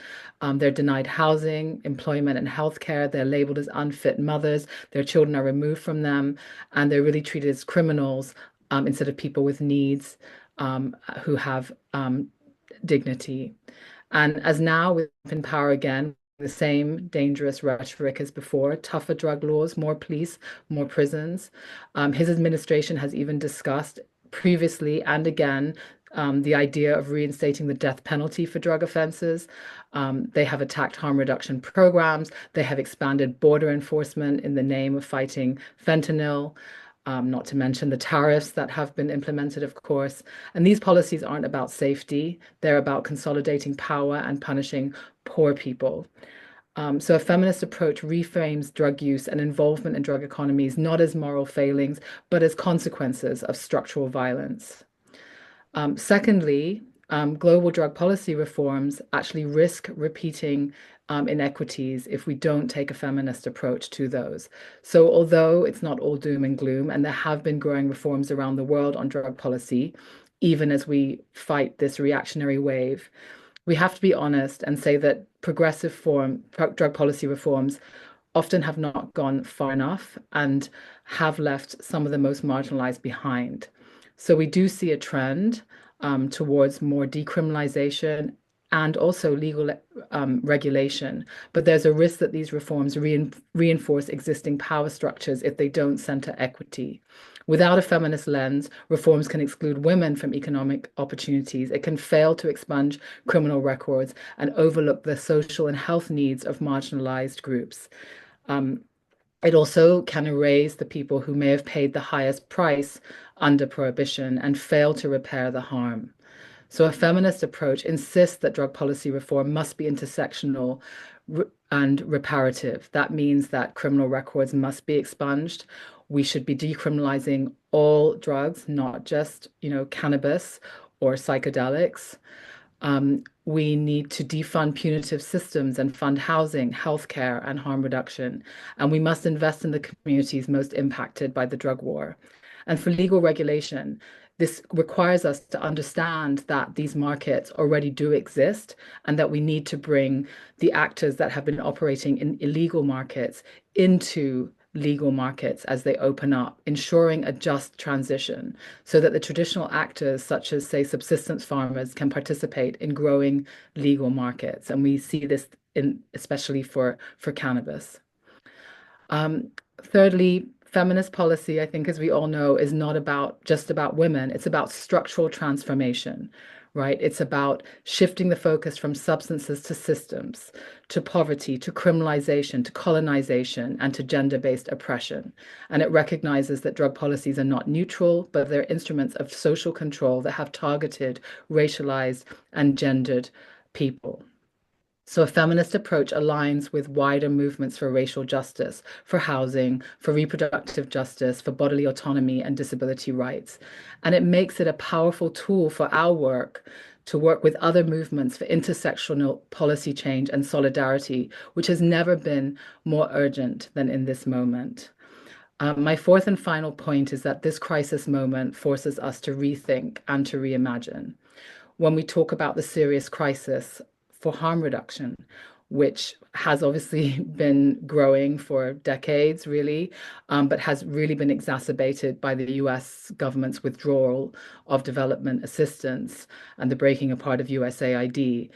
They're denied housing, employment, and healthcare. They're labeled as unfit mothers. Their children are removed from them, and they're really treated as criminals instead of people with needs who have dignity. And as now with in power again, the same dangerous rhetoric as before, tougher drug laws, more police, more prisons. His administration has even discussed previously and again the idea of reinstating the death penalty for drug offenses. They have attacked harm reduction programs. They have expanded border enforcement in the name of fighting fentanyl, not to mention the tariffs that have been implemented, of course. And these policies aren't about safety. They're about consolidating power and punishing poor people. So a feminist approach reframes drug use and involvement in drug economies not as moral failings, but as consequences of structural violence. Secondly, global drug policy reforms actually risk repeating inequities if we don't take a feminist approach to those. So although it's not all doom and gloom, and there have been growing reforms around the world on drug policy, even as we fight this reactionary wave, we have to be honest and say that progressive drug policy reforms often have not gone far enough and have left some of the most marginalized behind. So we do see a trend towards more decriminalization and also legal regulation. But there's a risk that these reforms reinforce existing power structures if they don't center equity. Without a feminist lens, reforms can exclude women from economic opportunities. It can fail to expunge criminal records and overlook the social and health needs of marginalized groups. It also can erase the people who may have paid the highest price under prohibition and fail to repair the harm. So a feminist approach insists that drug policy reform must be intersectional and reparative. That means that criminal records must be expunged. We should be decriminalizing all drugs, not just, cannabis or psychedelics. We need to defund punitive systems and fund housing, healthcare, and harm reduction. And we must invest in the communities most impacted by the drug war. And for legal regulation, this requires us to understand that these markets already do exist and that we need to bring the actors that have been operating in illegal markets into legal markets as they open up, ensuring a just transition so that the traditional actors, such as, say, subsistence farmers, can participate in growing legal markets. And we see this especially for cannabis. Thirdly, feminist policy, I think, as we all know, is not just about women. It's about structural transformation, right? It's about shifting the focus from substances to systems, to poverty, to criminalization, to colonization, and to gender-based oppression. And it recognizes that drug policies are not neutral, but they're instruments of social control that have targeted, racialized, and gendered people. So a feminist approach aligns with wider movements for racial justice, for housing, for reproductive justice, for bodily autonomy and disability rights. And it makes it a powerful tool for our work to work with other movements for intersectional policy change and solidarity, which has never been more urgent than in this moment. My fourth and final point is that this crisis moment forces us to rethink and to reimagine. when we talk about the serious crisis for harm reduction, which has obviously been growing for decades, really, but has really been exacerbated by the US government's withdrawal of development assistance and the breaking apart of USAID,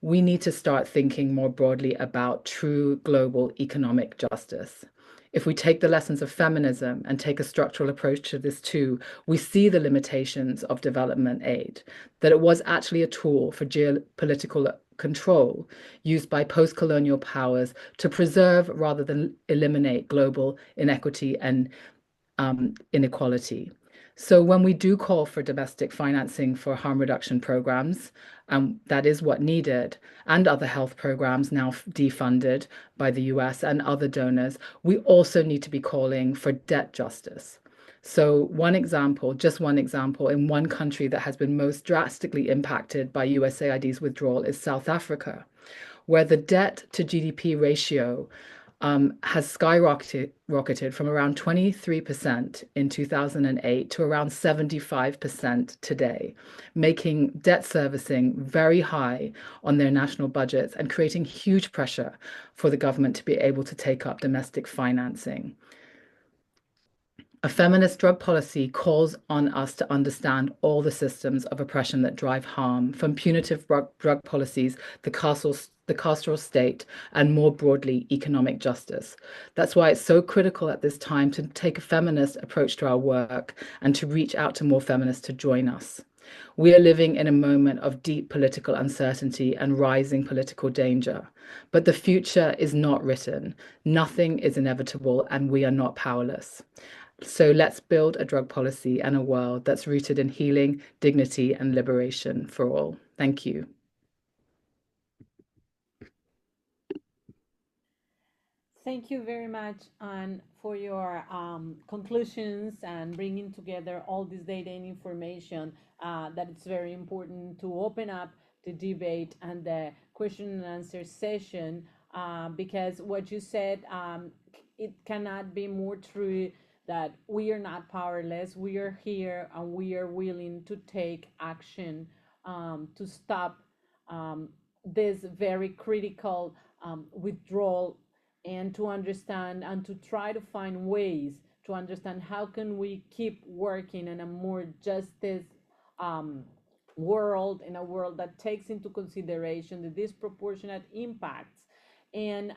we need to start thinking more broadly about true global economic justice. If we take the lessons of feminism and take a structural approach to this too, we see the limitations of development aid, that it was actually a tool for geopolitical control used by post-colonial powers to preserve rather than eliminate global inequity and inequality. So when we do call for domestic financing for harm reduction programs, that is what needed, and other health programs now defunded by the US and other donors, we also need to be calling for debt justice. So just one example, in one country that has been most drastically impacted by USAID's withdrawal is South Africa, where the debt to GDP ratio has skyrocketed from around 23% in 2008 to around 75% today, making debt servicing very high on their national budgets and creating huge pressure for the government to be able to take up domestic financing. A feminist drug policy calls on us to understand all the systems of oppression that drive harm, from punitive drug policies, the carceral state, and more broadly, economic justice. That's why it's so critical at this time to take a feminist approach to our work and to reach out to more feminists to join us. We are living in a moment of deep political uncertainty and rising political danger. But the future is not written. Nothing is inevitable, and we are not powerless. So let's build a drug policy and a world that's rooted in healing, dignity, and liberation for all. Thank you. Thank you very much, Anne, for your conclusions and bringing together all this data and information that it's very important to open up the debate and the question and answer session because what you said, it cannot be more true that we are not powerless. We are here and we are willing to take action to stop this very critical withdrawal and to understand and to try to find ways to understand how can we keep working in a more justice world, in a world that takes into consideration the disproportionate impacts and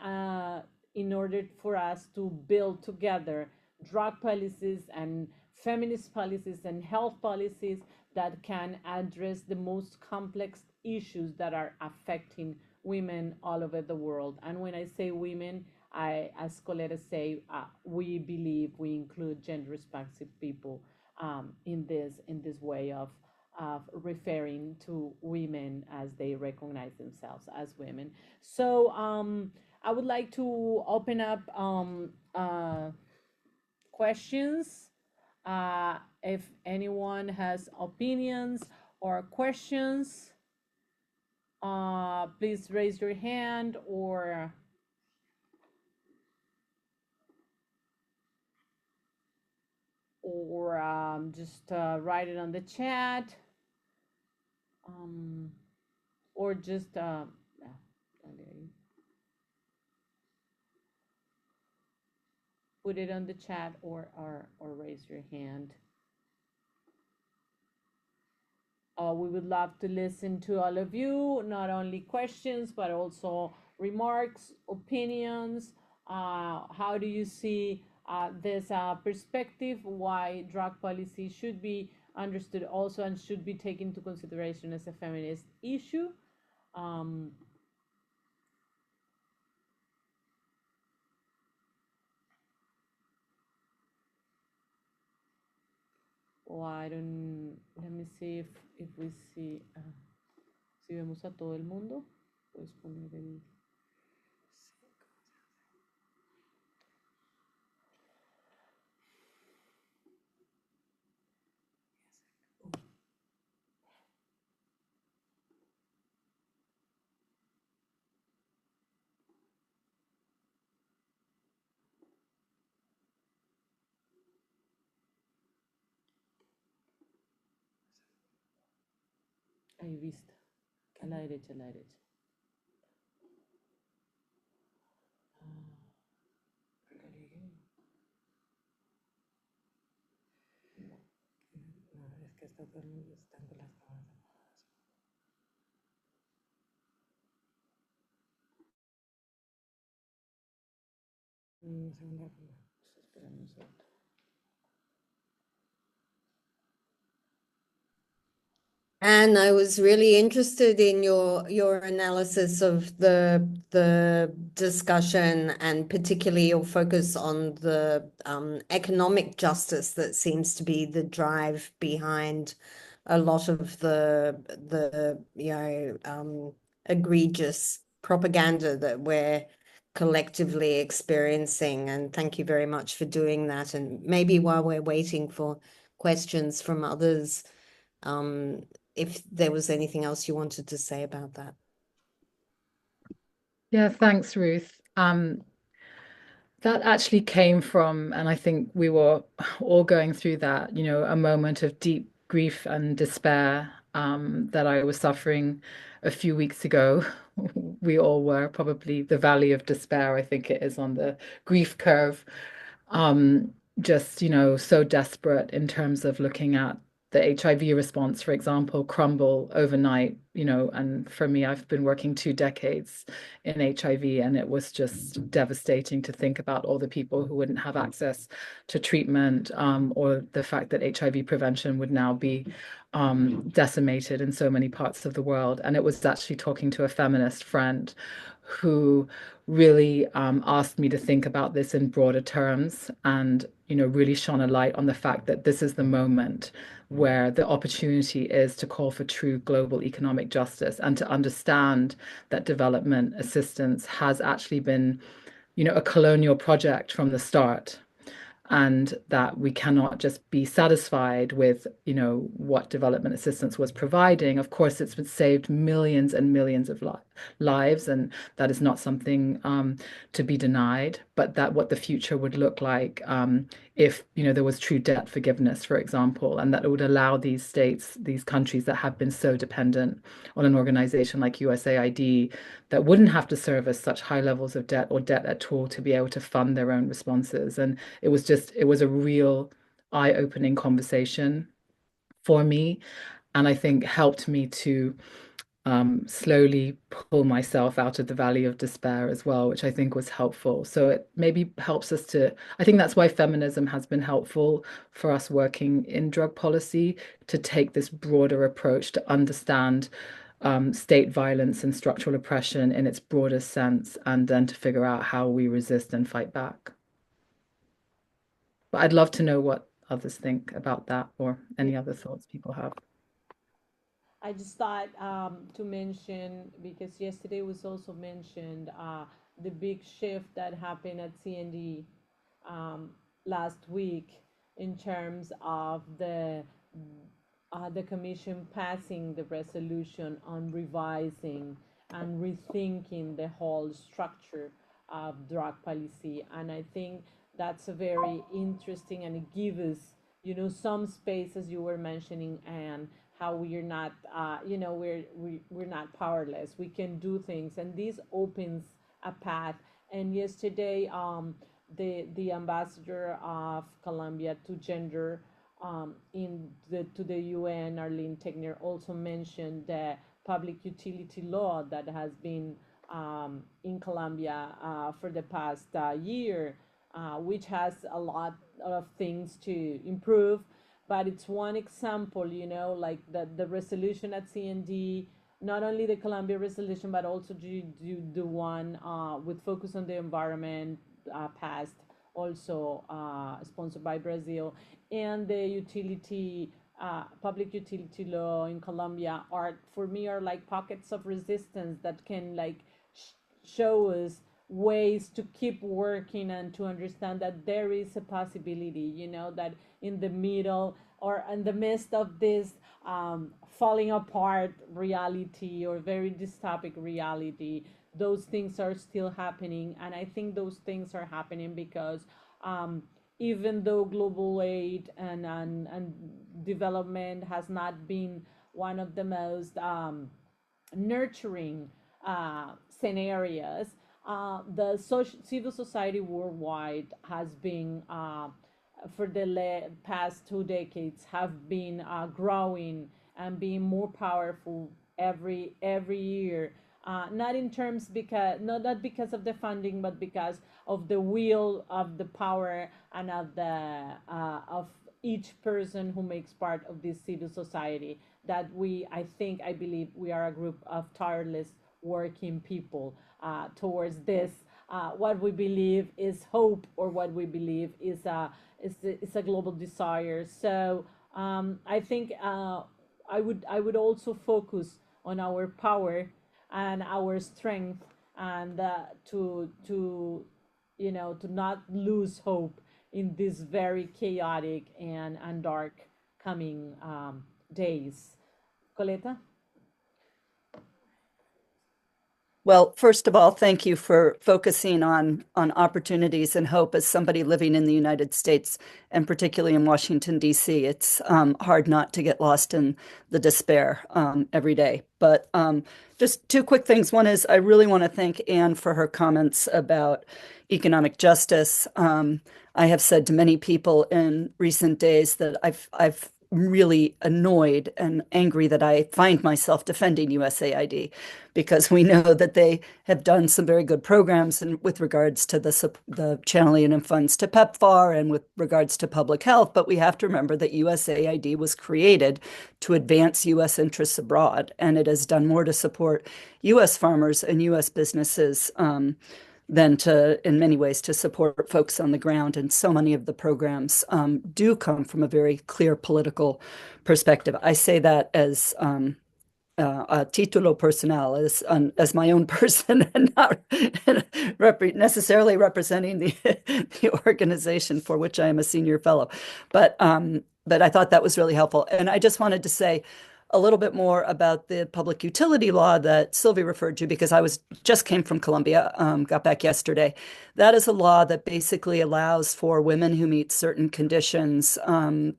in order for us to build together drug policies and feminist policies and health policies that can address the most complex issues that are affecting women all over the world. And when I say women, as Coletta say, we believe we include gender-responsive people in this way of referring to women as they recognize themselves as women. So I would like to open up questions. If anyone has opinions or questions, please raise your hand or just write it on the chat, or just put it on the chat or raise your hand. We would love to listen to all of you, not only questions, but also remarks, opinions. How do you see this perspective, why drug policy should be understood also and should be taken into consideration as a feminist issue? Let me see if we see, si vemos a todo el mundo, puedes poner el... Ai visto. A la derecha, a la derecha. No, es que está todo el mundo están con las cámaras apagadas. Segunda cámara. Espérame un segundo. And I was really interested in your analysis of the discussion, and particularly your focus on the economic justice that seems to be the drive behind a lot of the egregious propaganda that we're collectively experiencing. And thank you very much for doing that. And maybe while we're waiting for questions from others, if there was anything else you wanted to say about that. Yeah, thanks, Ruth. That actually came from, and I think we were all going through that, a moment of deep grief and despair that I was suffering a few weeks ago. We all were, probably the valley of despair, I think it is on the grief curve. Just, so desperate in terms of looking at the HIV response, for example, crumble overnight, and for me, I've been working 2 decades in HIV, and it was just devastating to think about all the people who wouldn't have access to treatment, or the fact that HIV prevention would now be decimated in so many parts of the world. And it was actually talking to a feminist friend who really asked me to think about this in broader terms, and really shone a light on the fact that this is the moment where the opportunity is to call for true global economic justice, and to understand that development assistance has actually been, a colonial project from the start, and that we cannot just be satisfied with, what development assistance was providing. Of course, it's saved millions and millions of lives, and that is not something to be denied, but that what the future would look like if, there was true debt forgiveness, for example, and that it would allow these states, these countries that have been so dependent on an organization like USAID, that wouldn't have to service such high levels of debt or debt at all, to be able to fund their own responses. And it was a real eye-opening conversation for me, and I think helped me to slowly pull myself out of the valley of despair as well, which I think was helpful. So it maybe helps us to, I think that's why feminism has been helpful for us working in drug policy, to take this broader approach to understand state violence and structural oppression in its broadest sense, and then to figure out how we resist and fight back. But I'd love to know what others think about that, or any other thoughts people have. I just thought to mention, because yesterday was also mentioned, the big shift that happened at CND last week, in terms of the commission passing the resolution on revising and rethinking the whole structure of drug policy. And I think that's a very interesting, and it gives us, some space, as you were mentioning, and how we're not, we're not powerless. We can do things, and this opens a path. And yesterday, the ambassador of Colombia to gender to the UN, Arlene Tegner, also mentioned the public utility law that has been in Colombia for the past year, which has a lot of things to improve. But it's one example, like the resolution at CND, not only the Colombia resolution, but also the one with focus on the environment, passed, also sponsored by Brazil, and the public utility law in Colombia for me are like pockets of resistance that can like show us ways to keep working, and to understand that there is a possibility, that in the middle, or in the midst of this falling apart reality, or very dystopic reality, those things are still happening. And I think those things are happening because even though global aid and development has not been one of the most nurturing scenarios. The civil society worldwide has been, for the past 2 decades, have been growing and being more powerful every year. Not in terms because not because of the funding, but because of the will, of the power, and of the of each person who makes part of this civil society. That I believe we are a group of tireless working people towards this. What we believe is hope, or what we believe is a global desire. So I think I would also focus on our power and our strength, and to not lose hope in these very chaotic and dark coming days. Coleta? Well, first of all, thank you for focusing on opportunities and hope. As somebody living in the United States, and particularly in Washington, D.C., it's hard not to get lost in the despair every day. But just two quick things. One is I really want to thank Anne for her comments about economic justice. I have said to many people in recent days that I've really annoyed and angry that I find myself defending USAID, because we know that they have done some very good programs and with regards to the channeling of funds to PEPFAR and with regards to public health. But we have to remember that USAID was created to advance U.S. interests abroad, and it has done more to support U.S. farmers and U.S. businesses than in many ways, to support folks on the ground. And so many of the programs do come from a very clear political perspective. I say that as a titulo personal, as my own person, and not necessarily representing the organization for which I am a senior fellow. But I thought that was really helpful. And I just wanted to say a little bit more about the public utility law that Sylvie referred to, because I just came from Colombia, got back yesterday. That is a law that basically allows for women who meet certain conditions,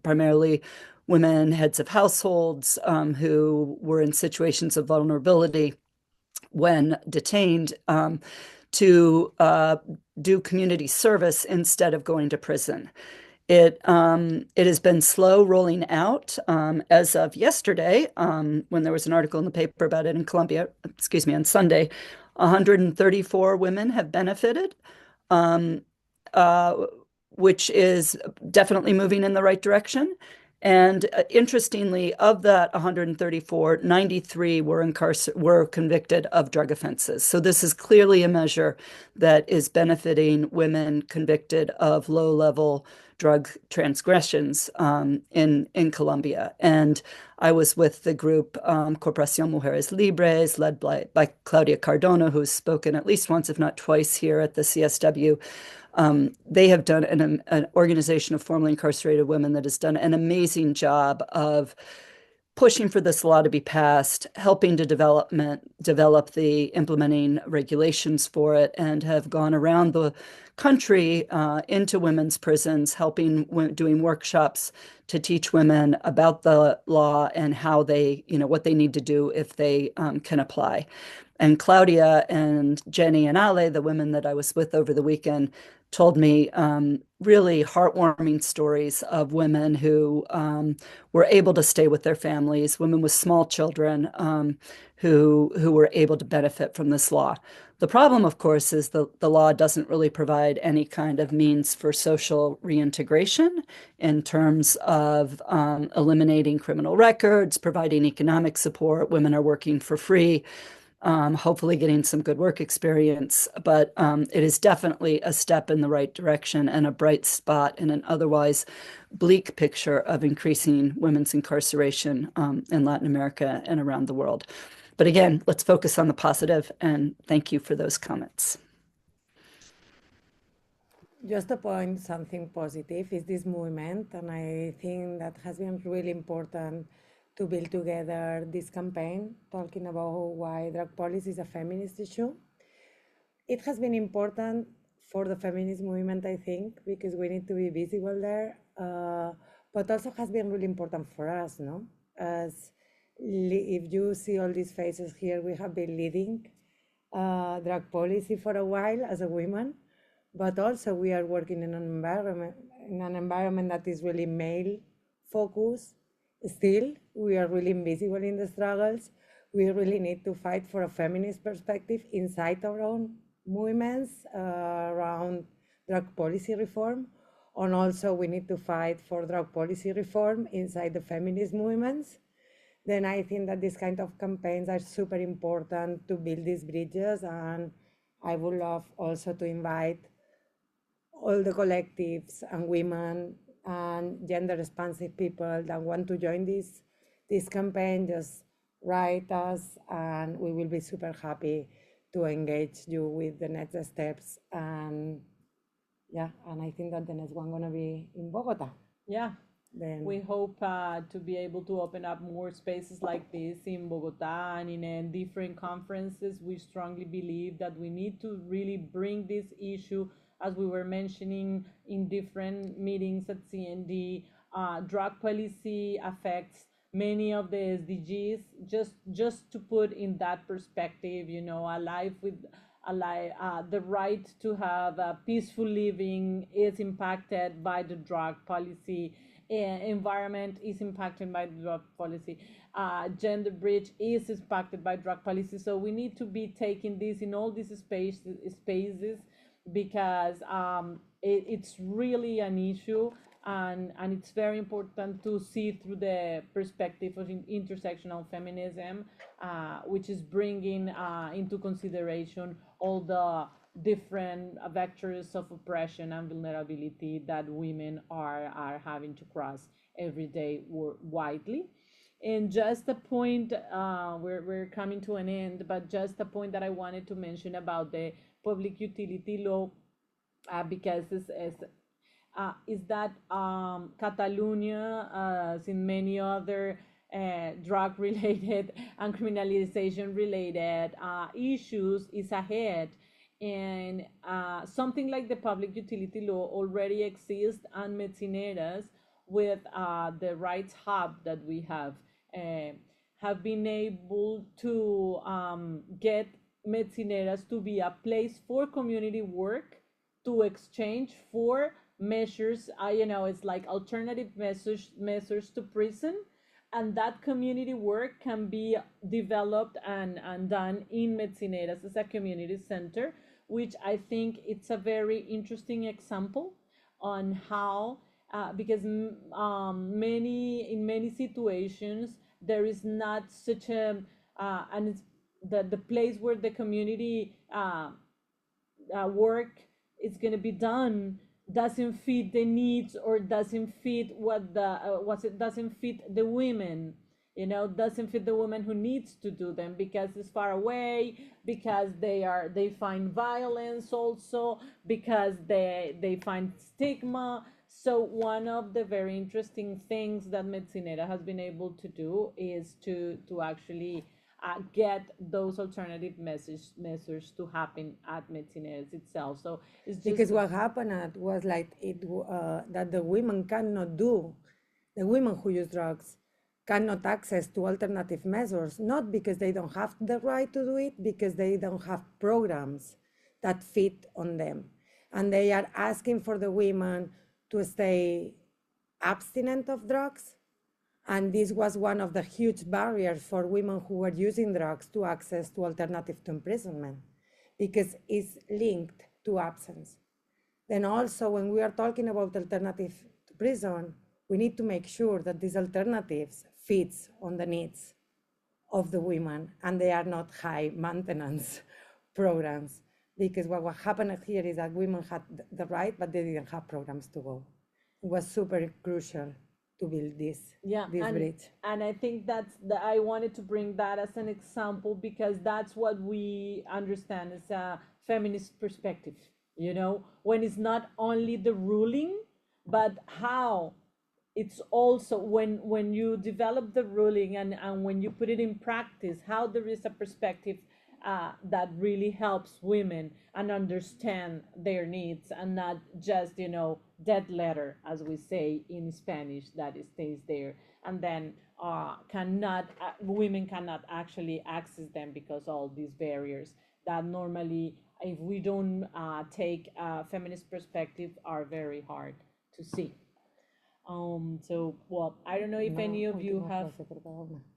primarily women, heads of households, who were in situations of vulnerability when detained, to do community service instead of going to prison. It has been slow rolling out. As of yesterday, when there was an article in the paper about it in Colombia, on Sunday, 134 women have benefited, which is definitely moving in the right direction. And interestingly, of that 134, 93 were convicted of drug offenses. So this is clearly a measure that is benefiting women convicted of low-level drug transgressions in Colombia. And I was with the group Corporación Mujeres Libres, led by Claudia Cardona, who's spoken at least once, if not twice, here at the CSW. They have done an organization of formerly incarcerated women that has done an amazing job of pushing for this law to be passed, helping to develop the implementing regulations for it, and have gone around the country into women's prisons, doing workshops to teach women about the law and how what they need to do if they can apply. And Claudia and Jenny and Ale, the women that I was with over the weekend, told me really heartwarming stories of women who were able to stay with their families, women with small children who were able to benefit from this law. The problem, of course, is the law doesn't really provide any kind of means for social reintegration in terms of eliminating criminal records, providing economic support. Women are working for free. Hopefully getting some good work experience, but it is definitely a step in the right direction and a bright spot in an otherwise bleak picture of increasing women's incarceration in Latin America and around the world. But again, let's focus on the positive, and thank you for those comments. Just to point something positive is this movement, and I think that has been really important to build together this campaign, talking about why drug policy is a feminist issue. It has been important for the feminist movement, I think, because we need to be visible there, but also has been really important for us, no? As if you see all these faces here, we have been leading drug policy for a while as a woman, but also we are working in an environment that is really male focused. Still, we are really invisible in the struggles. We really need to fight for a feminist perspective inside our own movements around drug policy reform. And also we need to fight for drug policy reform inside the feminist movements. Then I think that these kind of campaigns are super important to build these bridges. And I would love also to invite all the collectives and women and gender responsive people that want to join this campaign, just write us and we will be super happy to engage you with the next steps. And yeah, and I think that the next one gonna be in Bogota. Yeah, Then we hope to be able to open up more spaces like this in Bogota and in different conferences. We strongly believe that we need to really bring this issue, as we were mentioning in different meetings at CND. Drug policy affects many of the SDGs. Just to put in that perspective, you know, a life with the right to have peaceful living is impacted by the drug policy. Environment is impacted by the drug policy. Gender bridge is impacted by drug policy. So we need to be taking this in all these spaces because it's really an issue, and it's very important to see through the perspective of intersectional feminism, which is bringing into consideration all the different vectors of oppression and vulnerability that women are having to cross every day widely. And just a point, we're coming to an end, but just a point that I wanted to mention about the public utility law, because is that Catalonia, as in many other drug related and criminalization related issues, is ahead. And something like the public utility law already exists on Metzineres with the rights hub that we have been able to get Metzineres to be a place for community work, to exchange for measures. You know, it's like alternative measures to prison, and that community work can be developed and done in Metzineres as a community center, which I think it's a very interesting example on how, because in many situations there is not such a and it's the place where the community work is going to be done doesn't fit the needs, or doesn't fit doesn't fit the women, you know, doesn't fit the woman who needs to do them, because it's far away, because they find violence, also because they find stigma. So one of the very interesting things that Metzinera has been able to do is to actually get those alternative measures to happen at Metzineres itself. So it's just because what happened was like that the women cannot do, the women who use drugs cannot access to alternative measures, not because they don't have the right to do it, because they don't have programs that fit on them. And they are asking for the women to stay abstinent of drugs. And this was one of the huge barriers for women who were using drugs to access to alternative to imprisonment, because it's linked to absence. Then also, when we are talking about alternative to prison, we need to make sure that these alternatives fits on the needs of the women, and they are not high maintenance programs. Because what happened here is that women had the right, but they didn't have programs to go. It was super crucial to build this bridge. And I think I wanted to bring that as an example, because that's what we understand as a feminist perspective, you know, when it's not only the ruling, but how it's also when you develop the ruling and when you put it in practice, how there is a perspective that really helps women and understand their needs, and not just, you know, dead letter, as we say in Spanish, that it stays there. and then women cannot actually access them because all these barriers that normally, if we don't take a feminist perspective, are very hard to see. So, well, I don't know if any of you have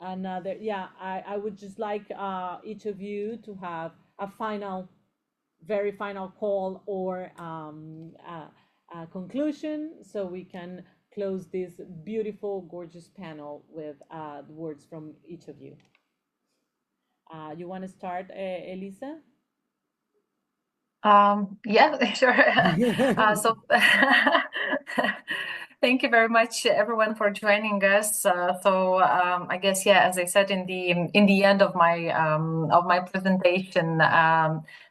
another. Yeah, I would just like each of you to have a very final call or a conclusion, so we can close this beautiful, gorgeous panel with the words from each of you. You want to start, Elisa? Yeah, sure. So thank you very much, everyone, for joining us. I guess, yeah, as I said in the end of my presentation,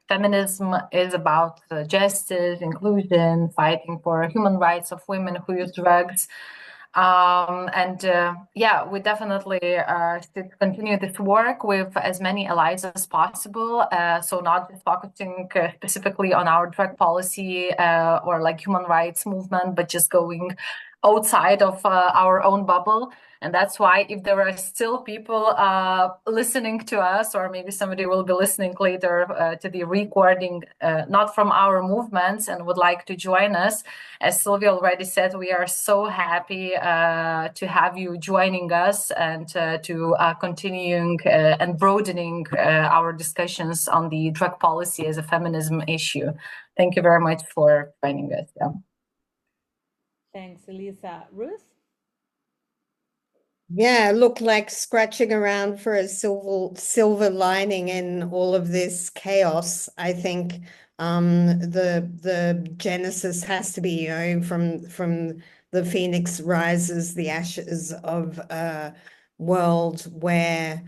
feminism is about justice, inclusion, fighting for human rights of women who use drugs. Yeah, we definitely should continue this work with as many allies as possible. So not just focusing specifically on our drug policy or like human rights movement, but just going outside of our own bubble. And that's why if there are still people listening to us, or maybe somebody will be listening later to the recording, not from our movements and would like to join us, as Sylvia already said, we are so happy to have you joining us and to continuing and broadening our discussions on the drug policy as a feminism issue. Thank you very much for joining us. Yeah. Thanks, Elisa. Ruth? Yeah, look, like scratching around for a silver lining in all of this chaos. I think the genesis has to be, from the phoenix rises, the ashes of a world where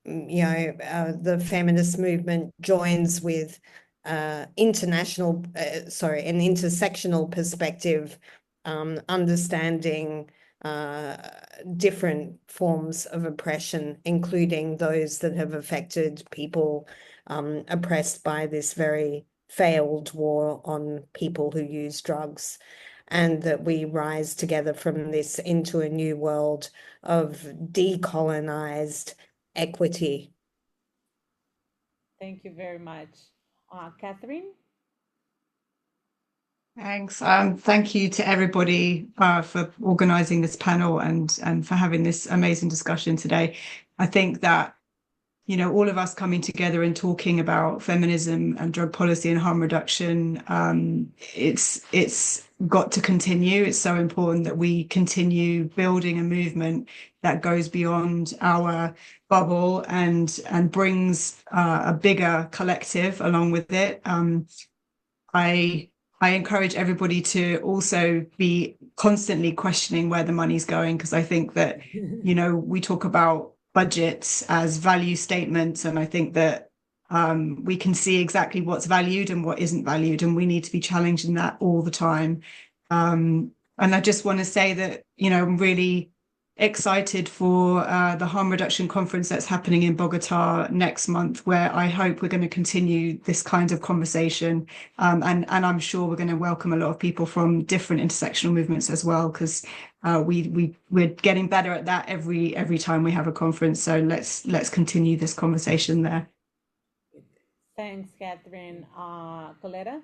the feminist movement joins with an intersectional perspective, understanding different forms of oppression, including those that have affected people oppressed by this very failed war on people who use drugs, and that we rise together from this into a new world of decolonized equity. Thank you very much. Catherine? Thanks. Thank you to everybody for organising this panel and for having this amazing discussion today. I think that, all of us coming together and talking about feminism and drug policy and harm reduction, it's got to continue. It's so important that we continue building a movement that goes beyond our bubble and brings a bigger collective along with it. I encourage everybody to also be constantly questioning where the money's going, because I think that, we talk about budgets as value statements, and I think that we can see exactly what's valued and what isn't valued, and we need to be challenging that all the time. And I just want to say that, I'm really excited for the harm reduction conference that's happening in Bogota next month, where I hope we're going to continue this kind of conversation, and I'm sure we're going to welcome a lot of people from different intersectional movements as well, because we're getting better at that every time we have a conference. So let's continue this conversation there. Thanks, Catherine. Coletta?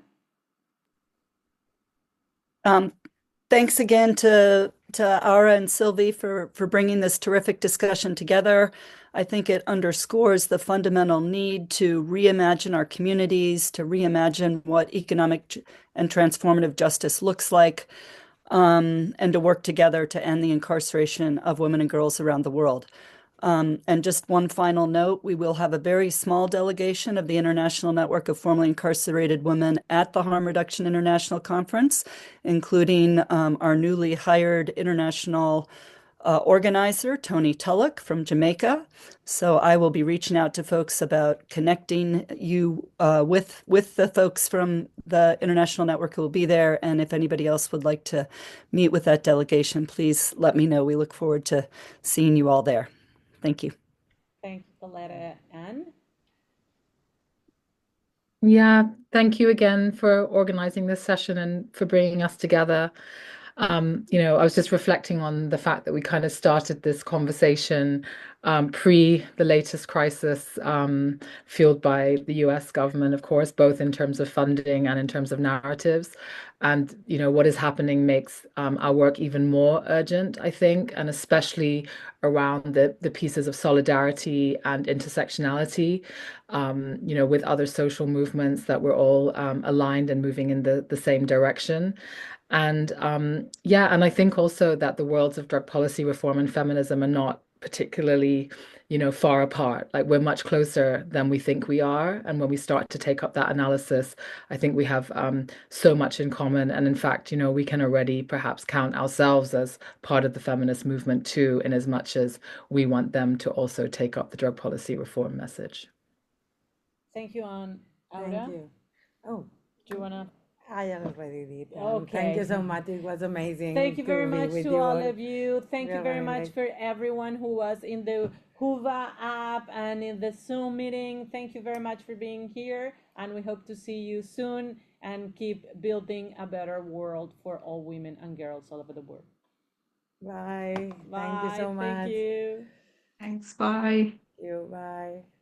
Thanks again to Aura and Sylvie for bringing this terrific discussion together. I think it underscores the fundamental need to reimagine our communities, to reimagine what economic and transformative justice looks like, and to work together to end the incarceration of women and girls around the world. And just one final note, we will have a very small delegation of the International Network of Formerly Incarcerated Women at the Harm Reduction International Conference, including our newly hired international organizer, Tony Tulloch from Jamaica. So I will be reaching out to folks about connecting you with the folks from the International Network who will be there. And if anybody else would like to meet with that delegation, please let me know. We look forward to seeing you all there. Thank you. Thank you, Coletta. Anne? Yeah, thank you again for organizing this session and for bringing us together. I was just reflecting on the fact that we kind of started this conversation pre the latest crisis, fueled by the US government, of course, both in terms of funding and in terms of narratives. And, what is happening makes our work even more urgent, I think, and especially around the pieces of solidarity and intersectionality, with other social movements that we're all aligned and moving in the same direction. And and I think also that the worlds of drug policy reform and feminism are not particularly, far apart. Like we're much closer than we think we are. And when we start to take up that analysis, I think we have so much in common. And in fact, we can already perhaps count ourselves as part of the feminist movement too, in as much as we want them to also take up the drug policy reform message. Thank you, Anne. Thank Aura, you. Oh, do you want to? I already did. Okay. Thank you so much. It was amazing. Thank you very to be much with to you all of you. Thank you You're very very much nice. for everyone who was in the Huva app and in the Zoom meeting. Thank you very much for being here, and we hope to see you soon and keep building a better world for all women and girls all over the world. Bye. Bye. Thank you so much. Thank you. Thanks, bye. You. Bye.